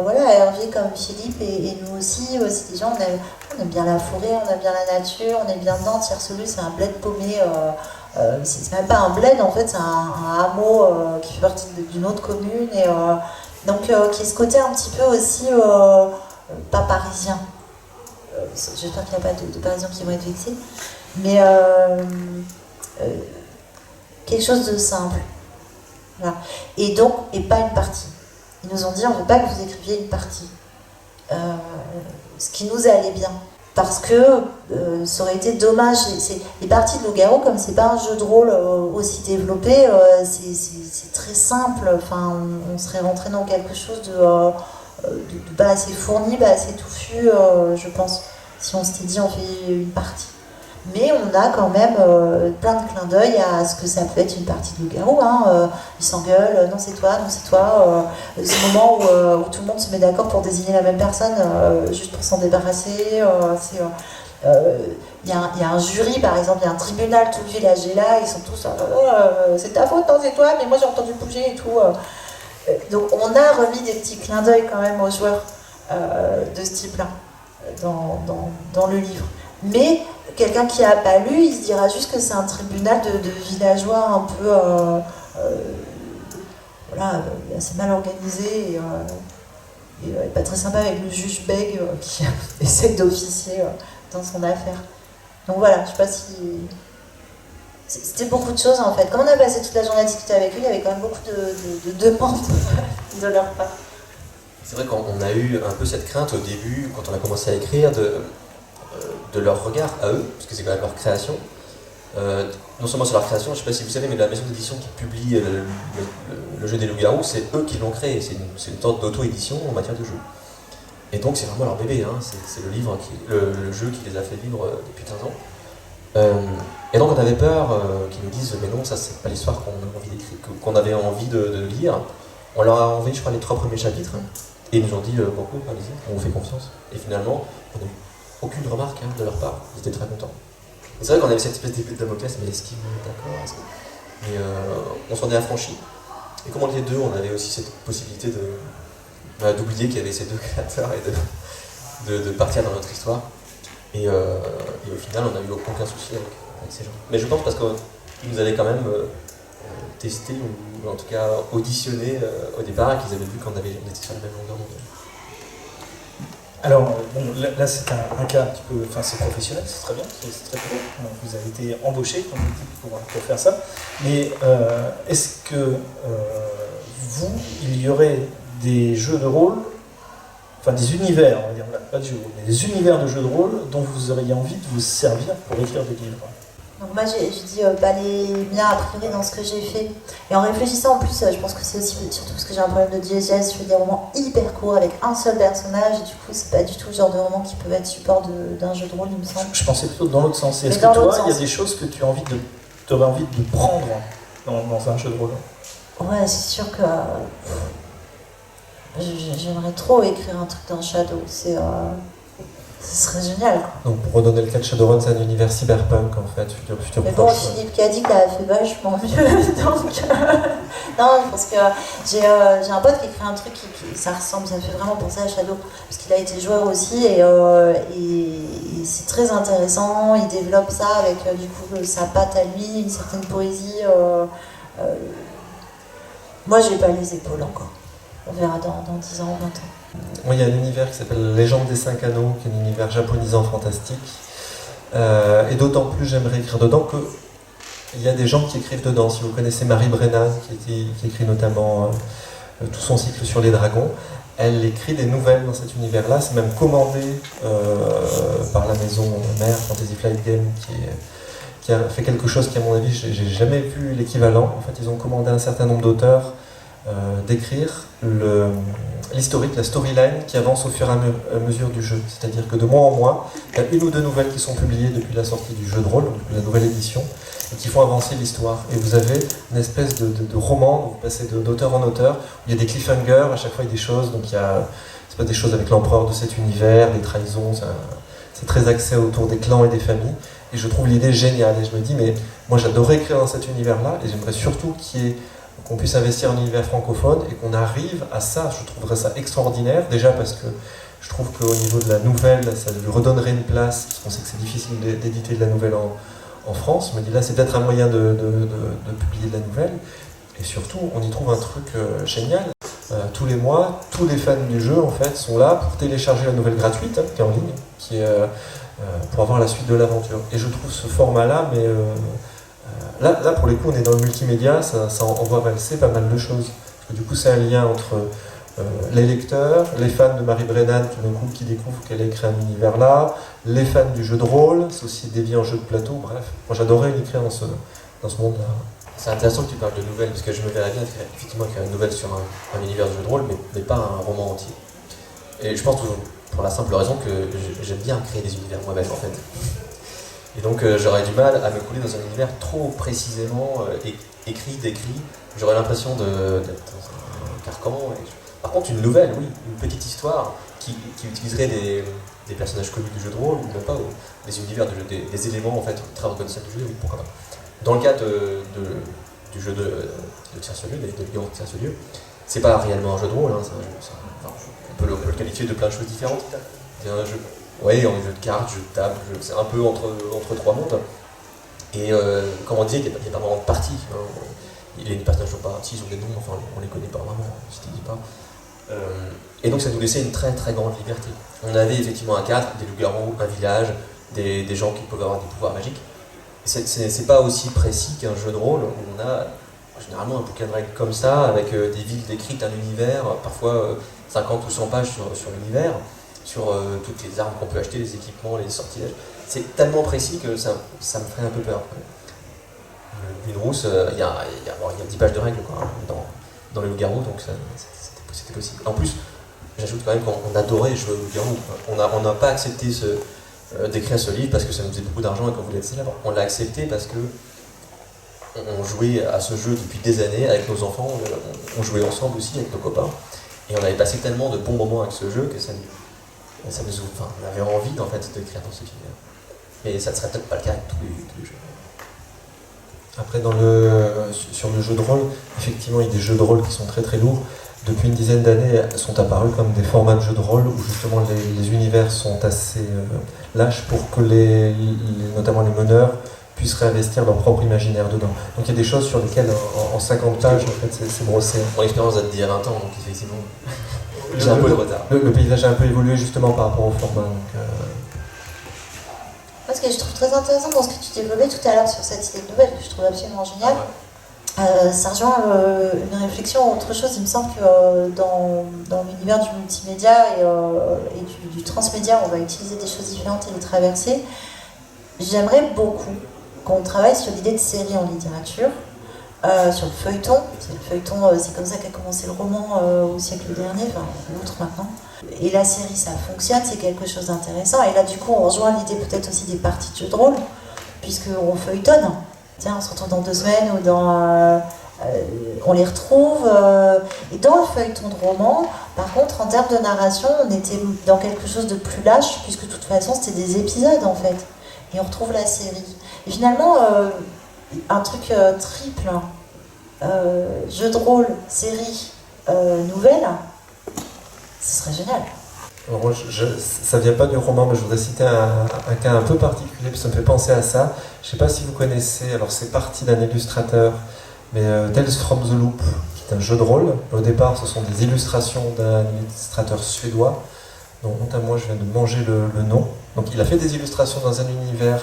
Hervé comme Philippe et nous aussi, c'est des gens, on aime bien la forêt, on aime bien la nature, on est bien dedans. Tiercelieu, c'est un bled paumé, c'est même pas un bled en fait, c'est un hameau qui fait partie d'une autre commune, et donc qui est ce côté un petit peu aussi pas parisien. J'espère qu'il n'y a pas de Parisiens qui vont être vexés. Mais quelque chose de simple. Voilà. Et donc, et pas une partie. Ils nous ont dit, on ne veut pas que vous écriviez une partie. Ce qui nous allait bien. Parce que ça aurait été dommage. Les parties de Loup-Garou, comme c'est pas un jeu de rôle aussi développé, c'est très simple. Enfin, on serait rentré dans quelque chose de pas assez fourni, pas assez touffu, je pense, si on s'était dit on fait une partie. Mais on a quand même plein de clins d'œil à ce que ça peut être une partie de Loup-Garou. Ils s'engueulent, non c'est toi, non c'est toi. Ce moment où tout le monde se met d'accord pour désigner la même personne juste pour s'en débarrasser. Il y a un jury par exemple, il y a un tribunal, tout le village est là, ils sont tous c'est ta faute, non c'est toi, mais moi j'ai entendu bouger et tout. Donc on a remis des petits clins d'œil quand même aux joueurs de ce type-là dans le livre. Mais quelqu'un qui n'a pas lu, il se dira juste que c'est un tribunal de villageois un peu assez mal organisé et pas très sympa, avec le juge Beg qui essaie d'officier dans son affaire. Donc voilà, je sais pas si... C'était beaucoup de choses en fait. Comme on a passé toute la journée à discuter avec eux, il y avait quand même beaucoup de demandes de leur part. C'est vrai qu'on a eu un peu cette crainte au début, quand on a commencé à écrire, de leur regard à eux, parce que c'est quand même leur création. Non seulement c'est leur création, je ne sais pas si vous savez, mais la maison d'édition qui publie le jeu des loups-garous, c'est eux qui l'ont créé. C'est une sorte d'auto-édition en matière de jeu. Et donc c'est vraiment leur bébé, hein. C'est le jeu qui les a fait vivre depuis 15 ans. Et donc on avait peur qu'ils nous disent mais non, ça c'est pas l'histoire qu'on avait envie de lire. On leur a envoyé je crois les 3 premiers chapitres et ils nous ont dit beaucoup, allez-y, on vous fait confiance. Et finalement on n'a eu aucune remarque de leur part, ils étaient très contents. Et c'est vrai qu'on avait cette espèce d'épée de Damoclès, mais est-ce qu'ils vont être d'accord Mais on s'en est affranchi. Et comme on était deux, on avait aussi cette possibilité d'oublier qu'il y avait ces deux créateurs et de partir dans notre histoire. Et au final, on n'a eu aucun souci avec ces gens. Mais je pense parce qu'ils nous avaient quand même testé, ou en tout cas auditionné au départ, et qu'ils avaient vu qu'on était sur la même longueur d'onde. Alors, bon, là c'est un cas un petit peu, enfin c'est professionnel, c'est très bien, c'est très cool. Vous avez été embauché, comme vous dites, pour faire ça. Mais est-ce que il y aurait des jeux de rôle, enfin des univers, on va dire, pas de jeux de rôle, mais des univers de jeux de rôle dont vous auriez envie de vous servir pour écrire des livres? Donc moi j'ai dit les miens a priori dans ce que j'ai fait. Et en réfléchissant en plus, je pense que c'est aussi surtout parce que j'ai un problème de diégèse, je fais des romans hyper courts avec un seul personnage et du coup c'est pas du tout le genre de roman qui peut être support d'un jeu de rôle, il me semble. Je pensais plutôt dans l'autre sens. Est-ce que toi, il y a des choses que tu aurais envie de prendre dans un jeu de rôle? Ouais, c'est sûr que j'aimerais trop écrire un truc dans Shadow. Ce serait génial, quoi. Donc pour redonner le cas de Shadowrun, c'est un univers cyberpunk en fait, futur mais proche. bon, Philippe Cadic l'a fait vachement mieux, donc... Non, parce que j'ai un pote qui écrit un truc ça me fait vraiment penser à Shadow, parce qu'il a été joueur aussi, et c'est très intéressant, il développe ça avec du coup sa patte à lui, une certaine poésie. Moi j'ai pas les épaules encore, on verra dans 10 ans ou 20 ans. Moi, il y a un univers qui s'appelle Légende des 5 anneaux, qui est un univers japonisant fantastique. Et d'autant plus, j'aimerais écrire dedans qu'il y a des gens qui écrivent dedans. Si vous connaissez Marie Brennan, qui écrit notamment tout son cycle sur les dragons, elle écrit des nouvelles dans cet univers-là. C'est même commandé par la maison mère Fantasy Flight Game, qui a fait quelque chose qui, à mon avis, j'ai jamais vu l'équivalent. En fait, ils ont commandé un certain nombre d'auteurs d'écrire l'historique, la storyline qui avance au fur et à mesure du jeu. C'est-à-dire que de mois en mois, il y a 1 ou 2 nouvelles qui sont publiées depuis la sortie du jeu de rôle, depuis la nouvelle édition, et qui font avancer l'histoire. Et vous avez une espèce de roman, vous passez d'auteur en auteur, où il y a des cliffhangers, à chaque fois il y a des choses, donc c'est pas des choses avec l'empereur de cet univers, des trahisons, c'est très axé autour des clans et des familles, et je trouve l'idée géniale, et je me dis, mais moi j'adorerais écrire dans cet univers-là, et j'aimerais surtout qu'on puisse investir en univers francophone et qu'on arrive à ça. Je trouverais ça extraordinaire, déjà parce que je trouve qu'au niveau de la nouvelle, ça lui redonnerait une place, parce qu'on sait que c'est difficile d'éditer de la nouvelle en France. Je me dis là, c'est peut-être un moyen de publier de la nouvelle. Et surtout, on y trouve un truc génial. Tous les mois, tous les fans du jeu en fait, sont là pour télécharger la nouvelle gratuite, qui est en ligne, pour avoir la suite de l'aventure. Et je trouve ce format-là, mais Là, pour les coups, on est dans le multimédia, ça envoie valser pas mal de choses. Parce que du coup, c'est un lien entre les lecteurs, les fans de Marie Brennan, tout d'un coup, qui découvrent qu'elle a écrit un univers là, les fans du jeu de rôle, c'est aussi dévié en jeu de plateau, bref. Moi, j'adorais l'écrire dans ce monde-là. C'est intéressant que tu parles de nouvelles, parce que je me verrais bien effectivement écrire une nouvelle sur un univers de jeu de rôle, mais pas un roman entier. Et je pense toujours, pour la simple raison que j'aime bien créer des univers moi-même, en fait. Et donc j'aurais du mal à me couler dans un univers trop précisément écrit, décrit. J'aurais l'impression d'être dans un carcan. Par contre, une nouvelle, oui, une petite histoire qui utiliserait des personnages connus du jeu de rôle, ou même pas, des univers, des éléments en fait très reconnaissables du jeu, oui, pourquoi pas. Dans le cas du jeu de Tierce-Lieu, de Ligue Tierce-Lieu, c'est pas réellement un jeu de rôle, hein, on peut le qualifier de plein de choses différentes. C'est un jeu, oui, en jeu de cartes, jeu de table, c'est un peu entre trois mondes. Et comme on dit, il n'y a pas vraiment de partie. Hein. Les personnages sont pas, s'ils ont des noms, enfin on les connaît pas vraiment, je te dis pas. Et donc ça nous laissait une très très grande liberté. On avait effectivement un cadre, des loups-garous, un village, des gens qui peuvent avoir des pouvoirs magiques. C'est pas aussi précis qu'un jeu de rôle où on a généralement un bouquin de règles comme ça, avec des villes décrites, un univers, parfois 50 ou 100 pages sur l'univers, sur toutes les armes qu'on peut acheter, les équipements, les sortilèges. C'est tellement précis que ça me ferait un peu peur. Une rousse, il y a 10 pages de règles quoi, dans les loups-garous, donc c'était possible. En plus, j'ajoute quand même qu'on adorait jouer aux loups-garous. On n'a pas accepté d'écrire ce livre parce que ça nous faisait beaucoup d'argent et qu'on voulait être célèbre. On l'a accepté parce que on jouait à ce jeu depuis des années avec nos enfants, on jouait ensemble aussi avec nos copains, et on avait passé tellement de bons moments avec ce jeu que on avait envie en fait d'écrire dans ce univers. Mais ça ne serait peut-être pas le cas avec tous les jeux. Après, sur le jeu de rôle, effectivement, il y a des jeux de rôle qui sont très très lourds. Depuis une dizaine d'années, sont apparus comme des formats de jeux de rôle où justement les univers sont assez lâches pour que notamment les meneurs puissent réinvestir leur propre imaginaire dedans. Donc il y a des choses sur lesquelles en 50 pages, en fait, c'est brossé. Mon expérience date d'il y a 20 ans, donc effectivement, j'ai un peu de retard. Le paysage a un peu évolué justement par rapport au format. Moi, ce que je trouve très intéressant dans ce que tu développais tout à l'heure sur cette idée de nouvelle, que je trouve absolument géniale, ça rejoint une réflexion, autre chose. Il me semble que dans l'univers du multimédia et du transmédia, on va utiliser des choses différentes et les traverser. J'aimerais beaucoup qu'on travaille sur l'idée de série en littérature, sur le feuilleton. Le feuilleton, c'est comme ça qu'a commencé le roman au siècle dernier, enfin l'autre maintenant. Et la série, ça fonctionne, c'est quelque chose d'intéressant. Et là, du coup, on rejoint l'idée peut-être aussi des parties de jeux de rôle, puisqu'on feuilletonne. Tiens, on se retrouve dans 2 semaines ou on les retrouve. Et dans le feuilleton de roman, par contre, en termes de narration, on était dans quelque chose de plus lâche, puisque de toute façon, c'était des épisodes en fait. Et on retrouve la série. Et finalement, un truc triple, jeu de rôle, série, nouvelle, ce serait génial. Alors, ça vient pas du roman, mais je voudrais citer un cas un peu particulier, parce que ça me fait penser à ça. Je sais pas si vous connaissez, alors c'est parti d'un illustrateur, mais Tales from the Loop, qui est un jeu de rôle. Au départ, ce sont des illustrations d'un illustrateur suédois, dont notamment je viens de manger le nom. Donc il a fait des illustrations dans un univers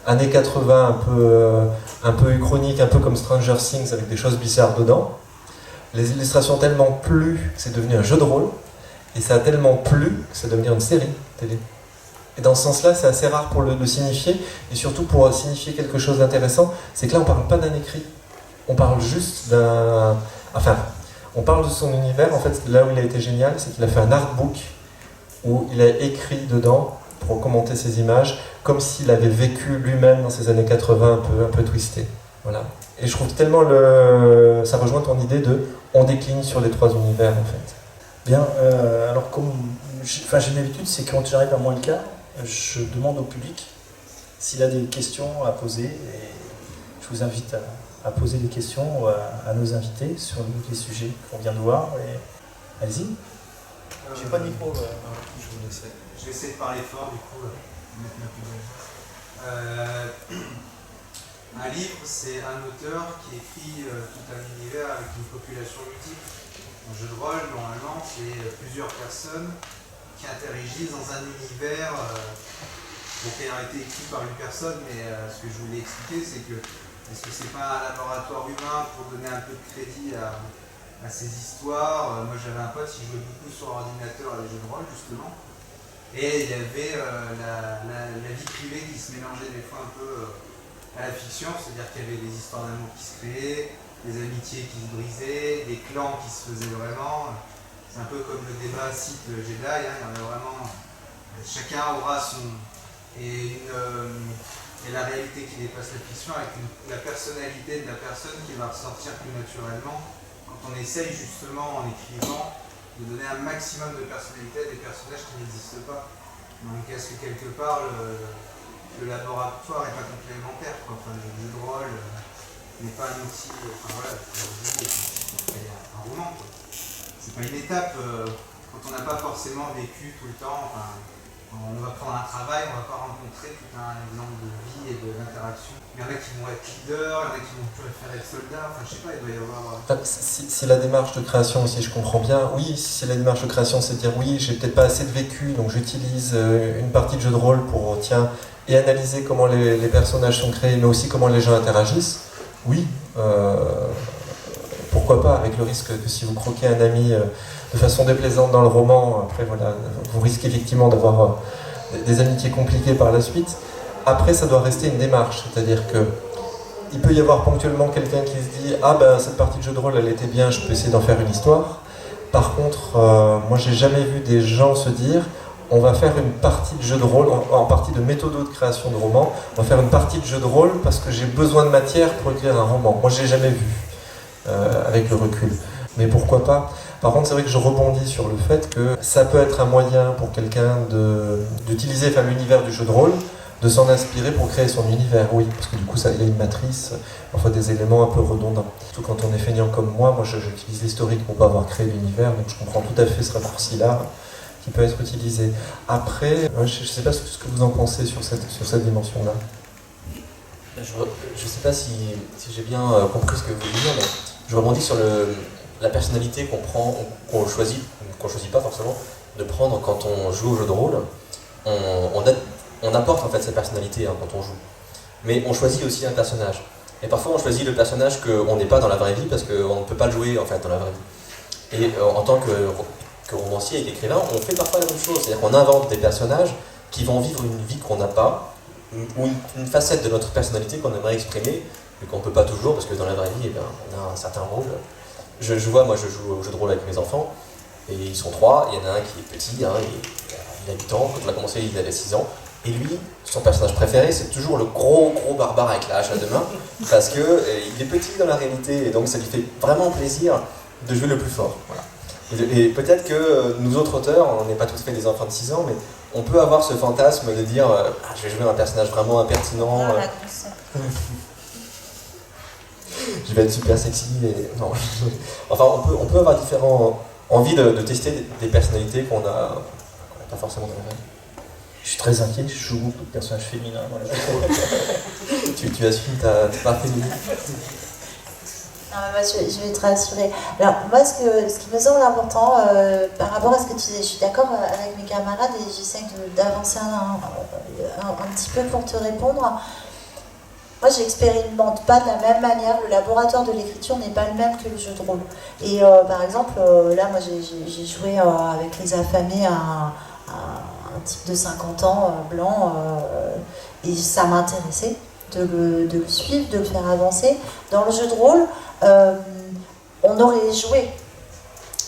années 80, un peu uchronique, un peu comme Stranger Things, avec des choses bizarres dedans. Les illustrations ont tellement plu que c'est devenu un jeu de rôle. Et ça a tellement plu que ça devient une série télé. Et dans ce sens-là, c'est assez rare pour le signifier, et surtout pour signifier quelque chose d'intéressant, c'est que là, on ne parle pas d'un écrit. On parle juste on parle de son univers. En fait, là où il a été génial, c'est qu'il a fait un artbook où il a écrit dedans pour commenter ses images, comme s'il avait vécu lui-même dans ces années 80 un peu twisté. Voilà. Et je trouve tellement ça rejoint ton idée on décline sur les 3 univers, en fait. Bien, alors comme j'ai une habitude, c'est quand j'arrive à moins le quart, je demande au public s'il a des questions à poser, et je vous invite à poser des questions à nos invités sur les sujets qu'on vient de voir. Et allez-y. Je n'ai pas de micro. Je vous laisserai. Je vais essayer de parler fort, du coup, mettre ma pub. Un livre, c'est un auteur qui écrit tout un univers avec une population multiple. Un jeu de rôle, normalement, c'est plusieurs personnes qui interagissent dans un univers qui a été écrit par une personne, mais ce que je voulais expliquer, c'est que Est-ce que c'est pas un laboratoire humain pour donner un peu de crédit à ces histoires? Moi j'avais un pote qui jouait beaucoup sur ordinateur à des jeux de rôle justement, et il y avait la vie privée qui se mélangeait des fois un peu à la fiction, c'est-à-dire qu'il y avait des histoires d'amour qui se créaient, des amitiés qui se brisaient, des clans qui se faisaient vraiment. C'est un peu comme le débat Sith Jedi, hein, il y en a vraiment, chacun aura son... Et la réalité qui dépasse la fiction avec la personnalité de la personne qui va ressortir plus naturellement quand on essaye justement en écrivant de donner un maximum de personnalité à des personnages qui n'existent pas. Donc est-ce que quelque part le laboratoire n'est pas complémentaire, quoi. Enfin, le jeu de rôle n'est pas un outil, enfin voilà, c'est un roman, quoi. C'est pas une étape quand on n'a pas forcément vécu tout le temps. Enfin, on va prendre un travail, on va pas rencontrer tout un exemple de vie et d'interaction. Il y en a qui vont être leaders, il y en a qui vont préférer être soldats, enfin je sais pas, il doit y avoir... Si la démarche de création, si je comprends bien, oui, si la démarche de création c'est de dire oui, j'ai peut-être pas assez de vécu, donc j'utilise une partie de jeu de rôle pour, et analyser comment les personnages sont créés, mais aussi comment les gens interagissent, oui, pourquoi pas, avec le risque que si vous croquez un ami de façon déplaisante dans le roman, après voilà, vous risquez effectivement d'avoir des amitiés compliquées par la suite. Après, ça doit rester une démarche, c'est-à-dire que il peut y avoir ponctuellement quelqu'un qui se dit « Ah ben cette partie de jeu de rôle elle était bien, je peux essayer d'en faire une histoire ». Par contre, moi j'ai jamais vu des gens se dire « On va faire une partie de jeu de rôle, en partie de méthodo de création de roman, on va faire une partie de jeu de rôle parce que j'ai besoin de matière pour écrire un roman ». Moi je l'ai jamais vu, avec le recul. Mais pourquoi pas ? Par contre, c'est vrai que je rebondis sur le fait que ça peut être un moyen pour quelqu'un d'utiliser l'univers du jeu de rôle, de s'en inspirer pour créer son univers, oui, parce que du coup, il y a une matrice, parfois des éléments un peu redondants. Surtout quand on est feignant comme moi j'utilise l'historique pour pas avoir créé l'univers, donc je comprends tout à fait ce raccourci-là qui peut être utilisé. Après, je ne sais pas ce que vous en pensez sur cette dimension-là. Je ne sais pas si j'ai bien compris ce que vous voulez dire, mais je rebondis sur la personnalité qu'on prend, qu'on choisit pas forcément, de prendre quand on joue au jeu de rôle. On apporte en fait cette personnalité quand on joue. Mais on choisit aussi un personnage. Et parfois on choisit le personnage qu'on n'est pas dans la vraie vie parce qu'on ne peut pas le jouer en fait dans la vraie vie. Et en tant que romancier et qu'écrivain, on fait parfois la même chose. C'est-à-dire qu'on invente des personnages qui vont vivre une vie qu'on n'a pas, ou une facette de notre personnalité qu'on aimerait exprimer, mais qu'on ne peut pas toujours parce que dans la vraie vie, on a un certain rôle. Je joue au jeu de rôle avec mes enfants, et ils sont 3, il y en a un qui est petit, il a 8 ans, quand on a commencé il avait 6 ans, et lui, son personnage préféré, c'est toujours le gros barbare avec la hache à deux mains, parce qu'il est petit dans la réalité, et donc ça lui fait vraiment plaisir de jouer le plus fort. Voilà. Et peut-être que nous autres auteurs, on n'est pas tous fait des enfants de 6 ans, mais on peut avoir ce fantasme de dire je vais jouer un personnage vraiment impertinent. Je vais être super sexy et... Non. Enfin, on peut avoir différentes envies de tester des personnalités qu'on n'a pas forcément dans la vie. Je suis très inquiet, je joue beaucoup de personnages féminins dans le jeu. tu assumes ta part féminine. Non, mais moi, je vais te rassurer. Alors, moi, ce qui me semble important, par rapport à ce que tu disais, je suis d'accord avec mes camarades et j'essaie d'avancer un petit peu pour te répondre. Moi, j'expérimente pas de la même manière. Le laboratoire de l'écriture n'est pas le même que le jeu de rôle. Et par exemple, là, moi, j'ai joué avec Les Affamés à un type de 50 ans, blanc, et ça m'intéressait de le suivre, de le faire avancer. Dans le jeu de rôle, on aurait joué.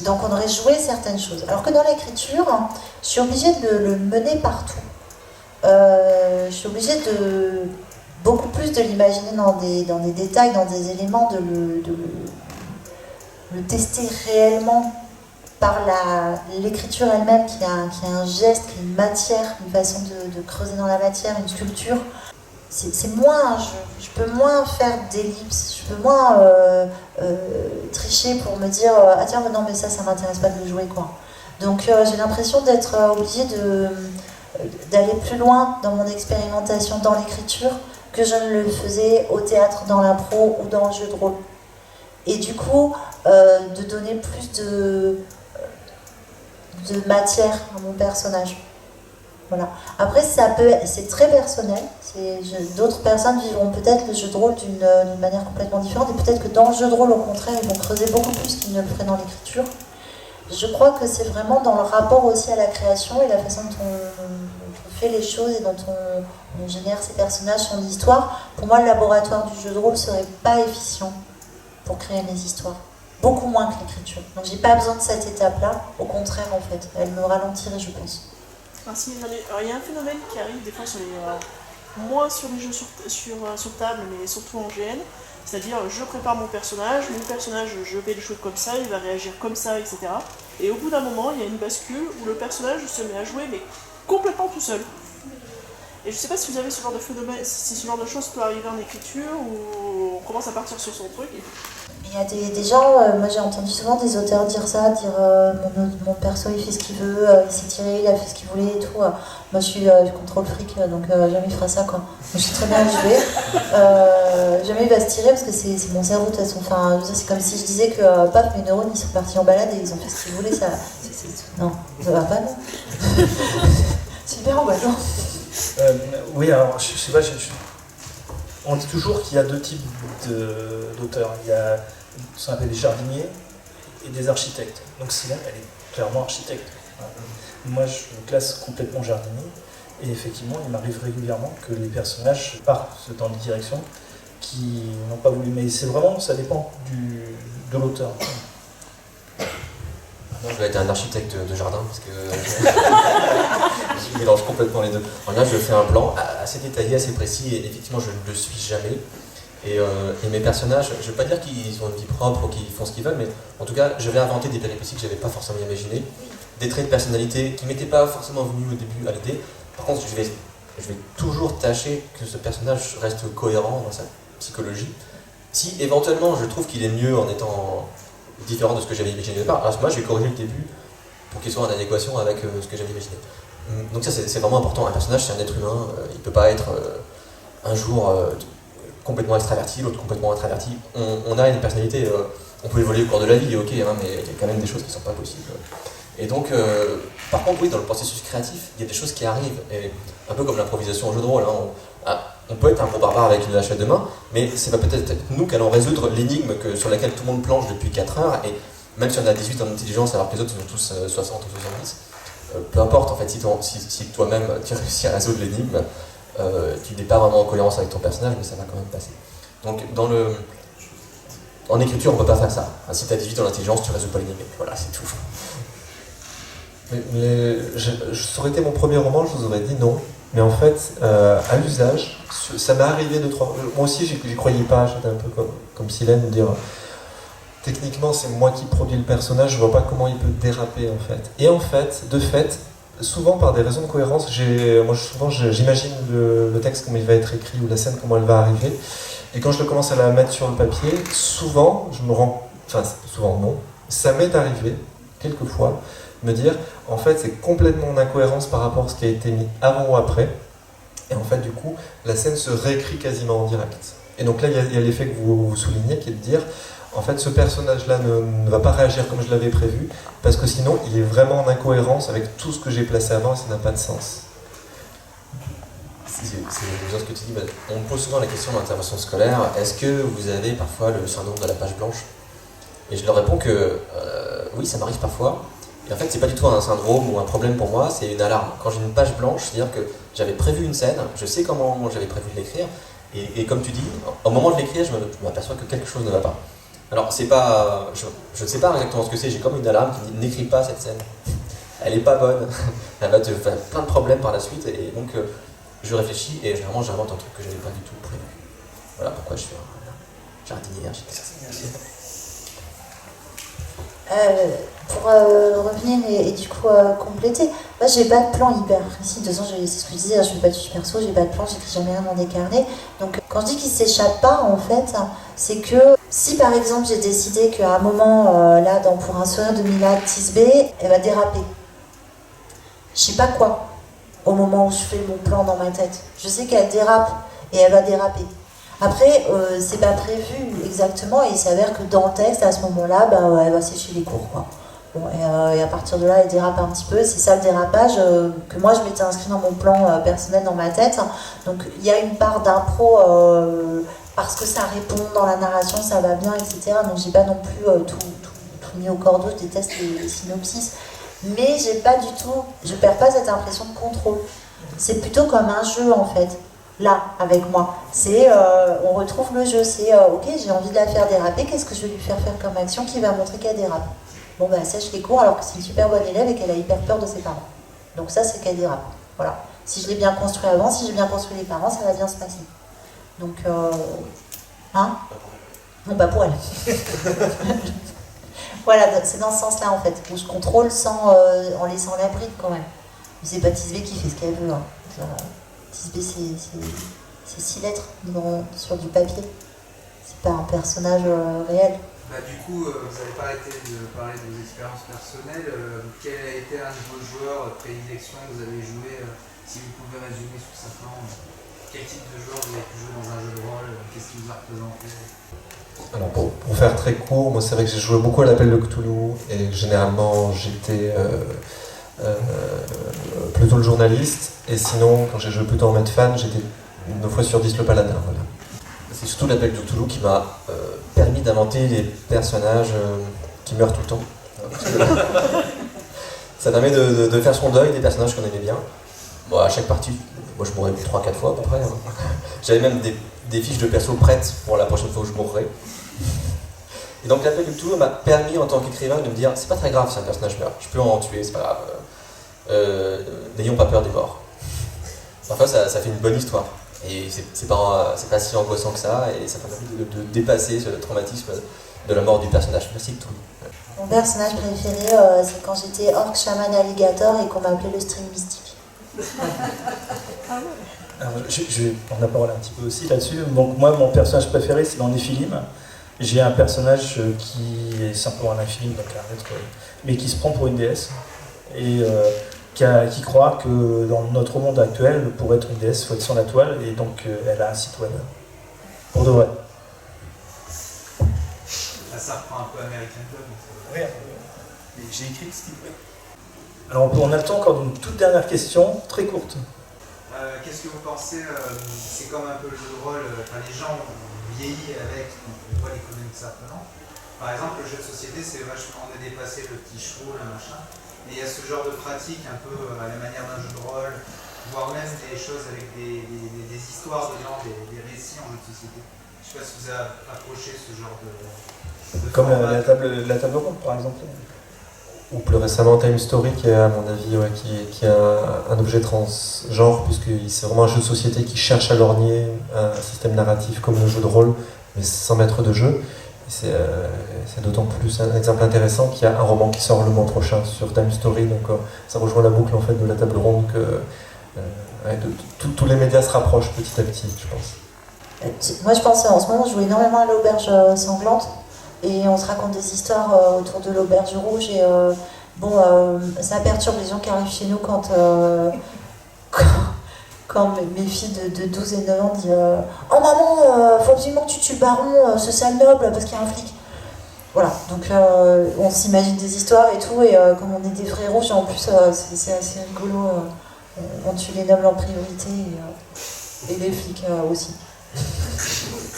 Donc, on aurait joué certaines choses. Alors que dans l'écriture, je suis obligée de le mener partout. Je suis obligée de beaucoup plus de l'imaginer dans des détails, dans des éléments, de le tester réellement par l'écriture elle-même, qui a un geste, qui a une matière, une façon de creuser dans la matière, une sculpture. C'est moins, je peux moins faire d'ellipses, je peux moins tricher pour me dire ah tiens non mais ça m'intéresse pas de le jouer quoi. Donc j'ai l'impression d'être obligée d'aller plus loin dans mon expérimentation dans l'écriture que je ne le faisais au théâtre, dans l'impro ou dans le jeu de rôle. Et du coup, de donner plus de matière à mon personnage. Voilà. Après, c'est très personnel. D'autres personnes vivront peut-être le jeu de rôle d'une manière complètement différente, et peut-être que dans le jeu de rôle, au contraire, ils vont creuser beaucoup plus qu'ils ne le feraient dans l'écriture. Je crois que c'est vraiment dans le rapport aussi à la création et la façon dont on fait les choses et dont on génère ses personnages, son histoire. Pour moi, le laboratoire du jeu de rôle serait pas efficient pour créer mes histoires. Beaucoup moins que l'écriture. Donc j'ai pas besoin de cette étape-là. Au contraire, en fait, elle me ralentirait, je pense. Il y a un phénomène qui arrive des fois sur moins sur les jeux sur table, mais surtout en GN. C'est-à-dire, je prépare mon personnage, je vais le jouer comme ça, il va réagir comme ça, etc. Et au bout d'un moment, il y a une bascule où le personnage se met à jouer, mais complètement tout seul. Et je sais pas si vous avez ce genre de phénomène, si ce genre de choses peut arriver en écriture, où on commence à partir sur son truc. Il y a des gens, moi j'ai entendu souvent des auteurs dire ça, mon perso il fait ce qu'il veut, il s'est tiré, il a fait ce qu'il voulait et tout. Moi je suis du contrôle fric, donc jamais il fera ça quoi. Moi, je suis très bien joué. Jamais il va se tirer parce que c'est mon cerveau de toute façon. Enfin, c'est comme si je disais que paf, mes neurones ils sont partis en balade et ils ont fait ce qu'ils voulaient. Non, ça va pas non. C'est hyper angoissant. Oui, alors je sais pas, on dit toujours qu'il y a deux types d'auteurs. Il y a ce qu'on appelle des jardiniers et des architectes. Donc Cylène, elle est clairement architecte. Moi, je me classe complètement jardinier. Et effectivement, il m'arrive régulièrement que les personnages partent dans des directions qui n'ont pas voulu. Mais c'est vraiment, ça dépend de l'auteur. Moi, je vais être un architecte de jardin parce que je mélange complètement les deux. Alors là, je fais un plan assez détaillé, assez précis, et effectivement, je ne le suis jamais. Et mes personnages, je ne veux pas dire qu'ils ont une vie propre ou qu'ils font ce qu'ils veulent, mais en tout cas, je vais inventer des péripéties que je n'avais pas forcément imaginées, des traits de personnalité qui ne m'étaient pas forcément venus au début à l'idée. Par contre, je vais toujours tâcher que ce personnage reste cohérent dans sa psychologie. Si éventuellement, je trouve qu'il est mieux en étant différent de ce que j'avais imaginé au départ, alors moi, je vais corriger le début pour qu'il soit en adéquation avec ce que j'avais imaginé. Donc ça, c'est vraiment important. Un personnage, c'est un être humain, il ne peut pas être un jour complètement extraverti, l'autre complètement introverti. On a une personnalité, on peut évoluer au cours de la vie, ok, hein, mais il y a quand même des choses qui ne sont pas possibles. Et donc, par contre, oui, dans le processus créatif, il y a des choses qui arrivent, et un peu comme l'improvisation au jeu de rôle. Hein, on peut être un gros barbare avec une hachette de main, mais c'est peut-être nous qui allons résoudre l'énigme sur laquelle tout le monde planche depuis 4 heures, et même si on a 18 en intelligence alors que les autres ils ont tous 60 ou 70, peu importe en fait, si toi-même tu réussis à résoudre l'énigme, tu n'es pas vraiment en cohérence avec ton personnage, mais ça va quand même passer. Donc en écriture on ne peut pas faire ça. Si tu as 18 en intelligence, tu ne résous pas l'énigme. Voilà, c'est tout. Mais ça aurait été mon premier roman, je vous aurais dit non. Mais en fait, à l'usage, ça m'est arrivé 2-3 fois. Moi aussi, j'y croyais pas, j'étais un peu comme Cylène, de dire techniquement, c'est moi qui produis le personnage, je vois pas comment il peut déraper en fait. Et en fait, de fait, souvent par des raisons de cohérence, j'imagine le texte comment il va être écrit ou la scène comment elle va arriver. Et quand je commence à la mettre sur le papier, souvent, souvent non, ça m'est arrivé, quelquefois, me dire, en fait, c'est complètement en incohérence par rapport à ce qui a été mis avant ou après. Et en fait, du coup, la scène se réécrit quasiment en direct. Et donc là, il y a l'effet que vous soulignez, qui est de dire, en fait, ce personnage-là ne va pas réagir comme je l'avais prévu, parce que sinon, il est vraiment en incohérence avec tout ce que j'ai placé avant, et ça n'a pas de sens. C'est bien ce que tu dis. On me pose souvent la question dans l'intervention scolaire, est-ce que vous avez parfois le syndrome de la page blanche? Et je leur réponds que oui, ça m'arrive parfois. Et en fait, c'est pas du tout un syndrome ou un problème pour moi, c'est une alarme. Quand j'ai une page blanche, c'est-à-dire que j'avais prévu une scène, je sais comment j'avais prévu de l'écrire, et comme tu dis, au moment de l'écrire, je m'aperçois que quelque chose ne va pas. Alors, c'est pas, je ne sais pas exactement ce que c'est, j'ai comme une alarme qui dit n'écris pas cette scène. Elle est pas bonne, elle va te faire plein de problèmes par la suite, et donc je réfléchis et généralement j'invente un truc que je n'avais pas du tout prévu. Voilà pourquoi je suis un jardinier architecte. Pour revenir et du coup compléter, moi j'ai pas de plan hyper précis. De toute façon, c'est ce que je disais, je fais pas de fiche perso, j'ai pas de plan, j'écris jamais rien dans des carnets. Donc quand je dis qu'il s'échappe pas, en fait, c'est que si par exemple j'ai décidé qu'à un moment, là, pour un sourire de Mila Tisbé, elle va déraper. Je sais pas quoi, au moment où je fais mon plan dans ma tête. Je sais qu'elle dérape et elle va déraper. Après, c'est pas prévu exactement et il s'avère que dans le texte, à ce moment-là, elle va sécher les cours, quoi. Bon, et à partir de là, il dérape un petit peu. C'est ça le dérapage que moi je m'étais inscrit dans mon plan personnel dans ma tête. Donc il y a une part d'impro parce que ça répond dans la narration, ça va bien, etc. Donc j'ai pas non plus tout mis au cordeau. Je déteste les synopsis, mais j'ai pas du tout, je perds pas cette impression de contrôle. C'est plutôt comme un jeu en fait. Là, avec moi, c'est on retrouve le jeu. C'est ok, j'ai envie de la faire déraper. Qu'est-ce que je vais lui faire comme action qui va montrer qu'elle dérape? Bon bah sèche les cours alors que c'est une super bonne élève et qu'elle a hyper peur de ses parents. Donc ça c'est qu'elle dérape. Voilà. Si je l'ai bien construit avant, si j'ai bien construit les parents, ça va bien se passer. Donc hein? Non bah pour elle. Voilà, c'est dans ce sens-là en fait, où je contrôle sans en laissant la bride quand même. C'est pas Tisbé qui fait ce qu'elle veut. Hein. Tisbé c'est 6 lettres sur du papier. C'est pas un personnage réel. Bah, du coup, vous n'avez pas arrêté de parler de vos expériences personnelles. Quel a été un de vos joueurs prédilection que vous avez joué si vous pouvez résumer succinctement, quel type de joueur vous avez pu jouer dans un jeu de rôle? Qu'est-ce qui vous a représenté? Alors pour faire très court, moi c'est vrai que j'ai joué beaucoup à l'appel de Cthulhu et généralement j'étais plutôt le journaliste, et sinon quand j'ai joué plutôt en mode fan, j'étais 9 fois sur 10 le paladin. Voilà. C'est surtout l'appel de Cthulhu qui m'a permis d'inventer des personnages qui meurent tout le temps. Ça permet de faire son deuil des personnages qu'on aimait bien. Bon, à chaque partie, moi je mourrais 3-4 fois à peu près. Hein. J'avais même des fiches de perso prêtes pour la prochaine fois où je mourrais. Et donc l'appel de Cthulhu m'a permis en tant qu'écrivain de me dire c'est pas très grave si un personnage meurt, je peux en tuer, c'est pas grave. N'ayons pas peur des morts. Parfois ça fait une bonne histoire. Et c'est pas si angoissant que ça, et ça permet de dépasser ce traumatisme de la mort du personnage. Merci Cthulhu. Mon personnage préféré, c'est quand j'étais orc, chaman, alligator et qu'on m'appelait le string mystique. Alors, je vais prendre la parole un petit peu aussi là-dessus. Donc moi, mon personnage préféré, c'est dans Néphilim. J'ai un personnage qui est simplement un Néphilim, donc un être, mais qui se prend pour une déesse. Et qui croit que dans notre monde actuel, pour être une déesse, il faut être sur la toile, et donc elle a un site web. Pour de vrai. Là, ça reprend un peu American Club. Oui, mais j'ai écrit le site web. Alors on a le temps encore d'une toute dernière question, très courte. Qu'est-ce que vous pensez, c'est comme un peu le jeu de rôle, les gens vieillit avec, on voit l'économie que ça représente. Par exemple, le jeu de société, c'est vachement, on a dépassé le petit chevaux, le machin. Et il y a ce genre de pratique un peu à la manière d'un jeu de rôle, voire même des choses avec des histoires dedans, des récits en jeu de société. Je ne sais pas si vous avez approché ce genre de Comme la table ronde, par exemple. Ou plus récemment Time Story, qui est à mon avis qui est un objet transgenre, puisque c'est vraiment un jeu de société qui cherche à lorgner un système narratif comme le jeu de rôle, mais sans maître de jeu. C'est d'autant plus un exemple intéressant qu'il y a un roman qui sort le mois prochain sur Time Story, donc ça rejoint la boucle en fait de la table ronde que tous les médias se rapprochent petit à petit, je pense. Moi je pense en ce moment je joue énormément à l'auberge sanglante et on se raconte des histoires autour de l'auberge rouge et ça perturbe les gens qui arrivent chez nous quand mes filles de 12 et 9 ans disent « Oh maman, faut absolument que tu tues le baron, ce sale noble, parce qu'il y a un flic. » Voilà, donc on s'imagine des histoires et tout, et comme on est des vrais rouges, en plus c'est assez rigolo, on tue les nobles en priorité, et les flics aussi.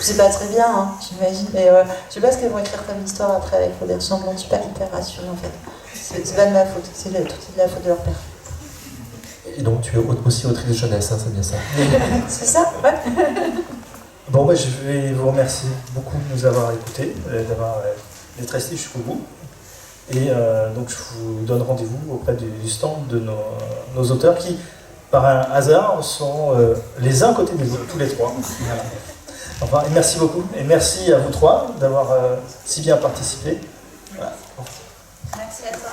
C'est pas très bien, hein, j'imagine, mais je sais pas ce qu'elles vont écrire comme histoire après avec l'auberge sanglante, je suis pas hyper rassurée en fait. C'est pas de ma faute, tout est de la faute de leur père. Et donc tu es aussi autrice de jeunesse, hein, c'est bien ça. C'est ça, ouais. Bon, je vais vous remercier beaucoup de nous avoir écoutés, d'être restés jusqu'au bout. Et donc je vous donne rendez-vous auprès du stand de nos auteurs qui, par un hasard, sont les uns à côté des autres, tous les trois. Voilà. Enfin, et merci beaucoup. Et merci à vous trois d'avoir si bien participé. Voilà. Merci à toi.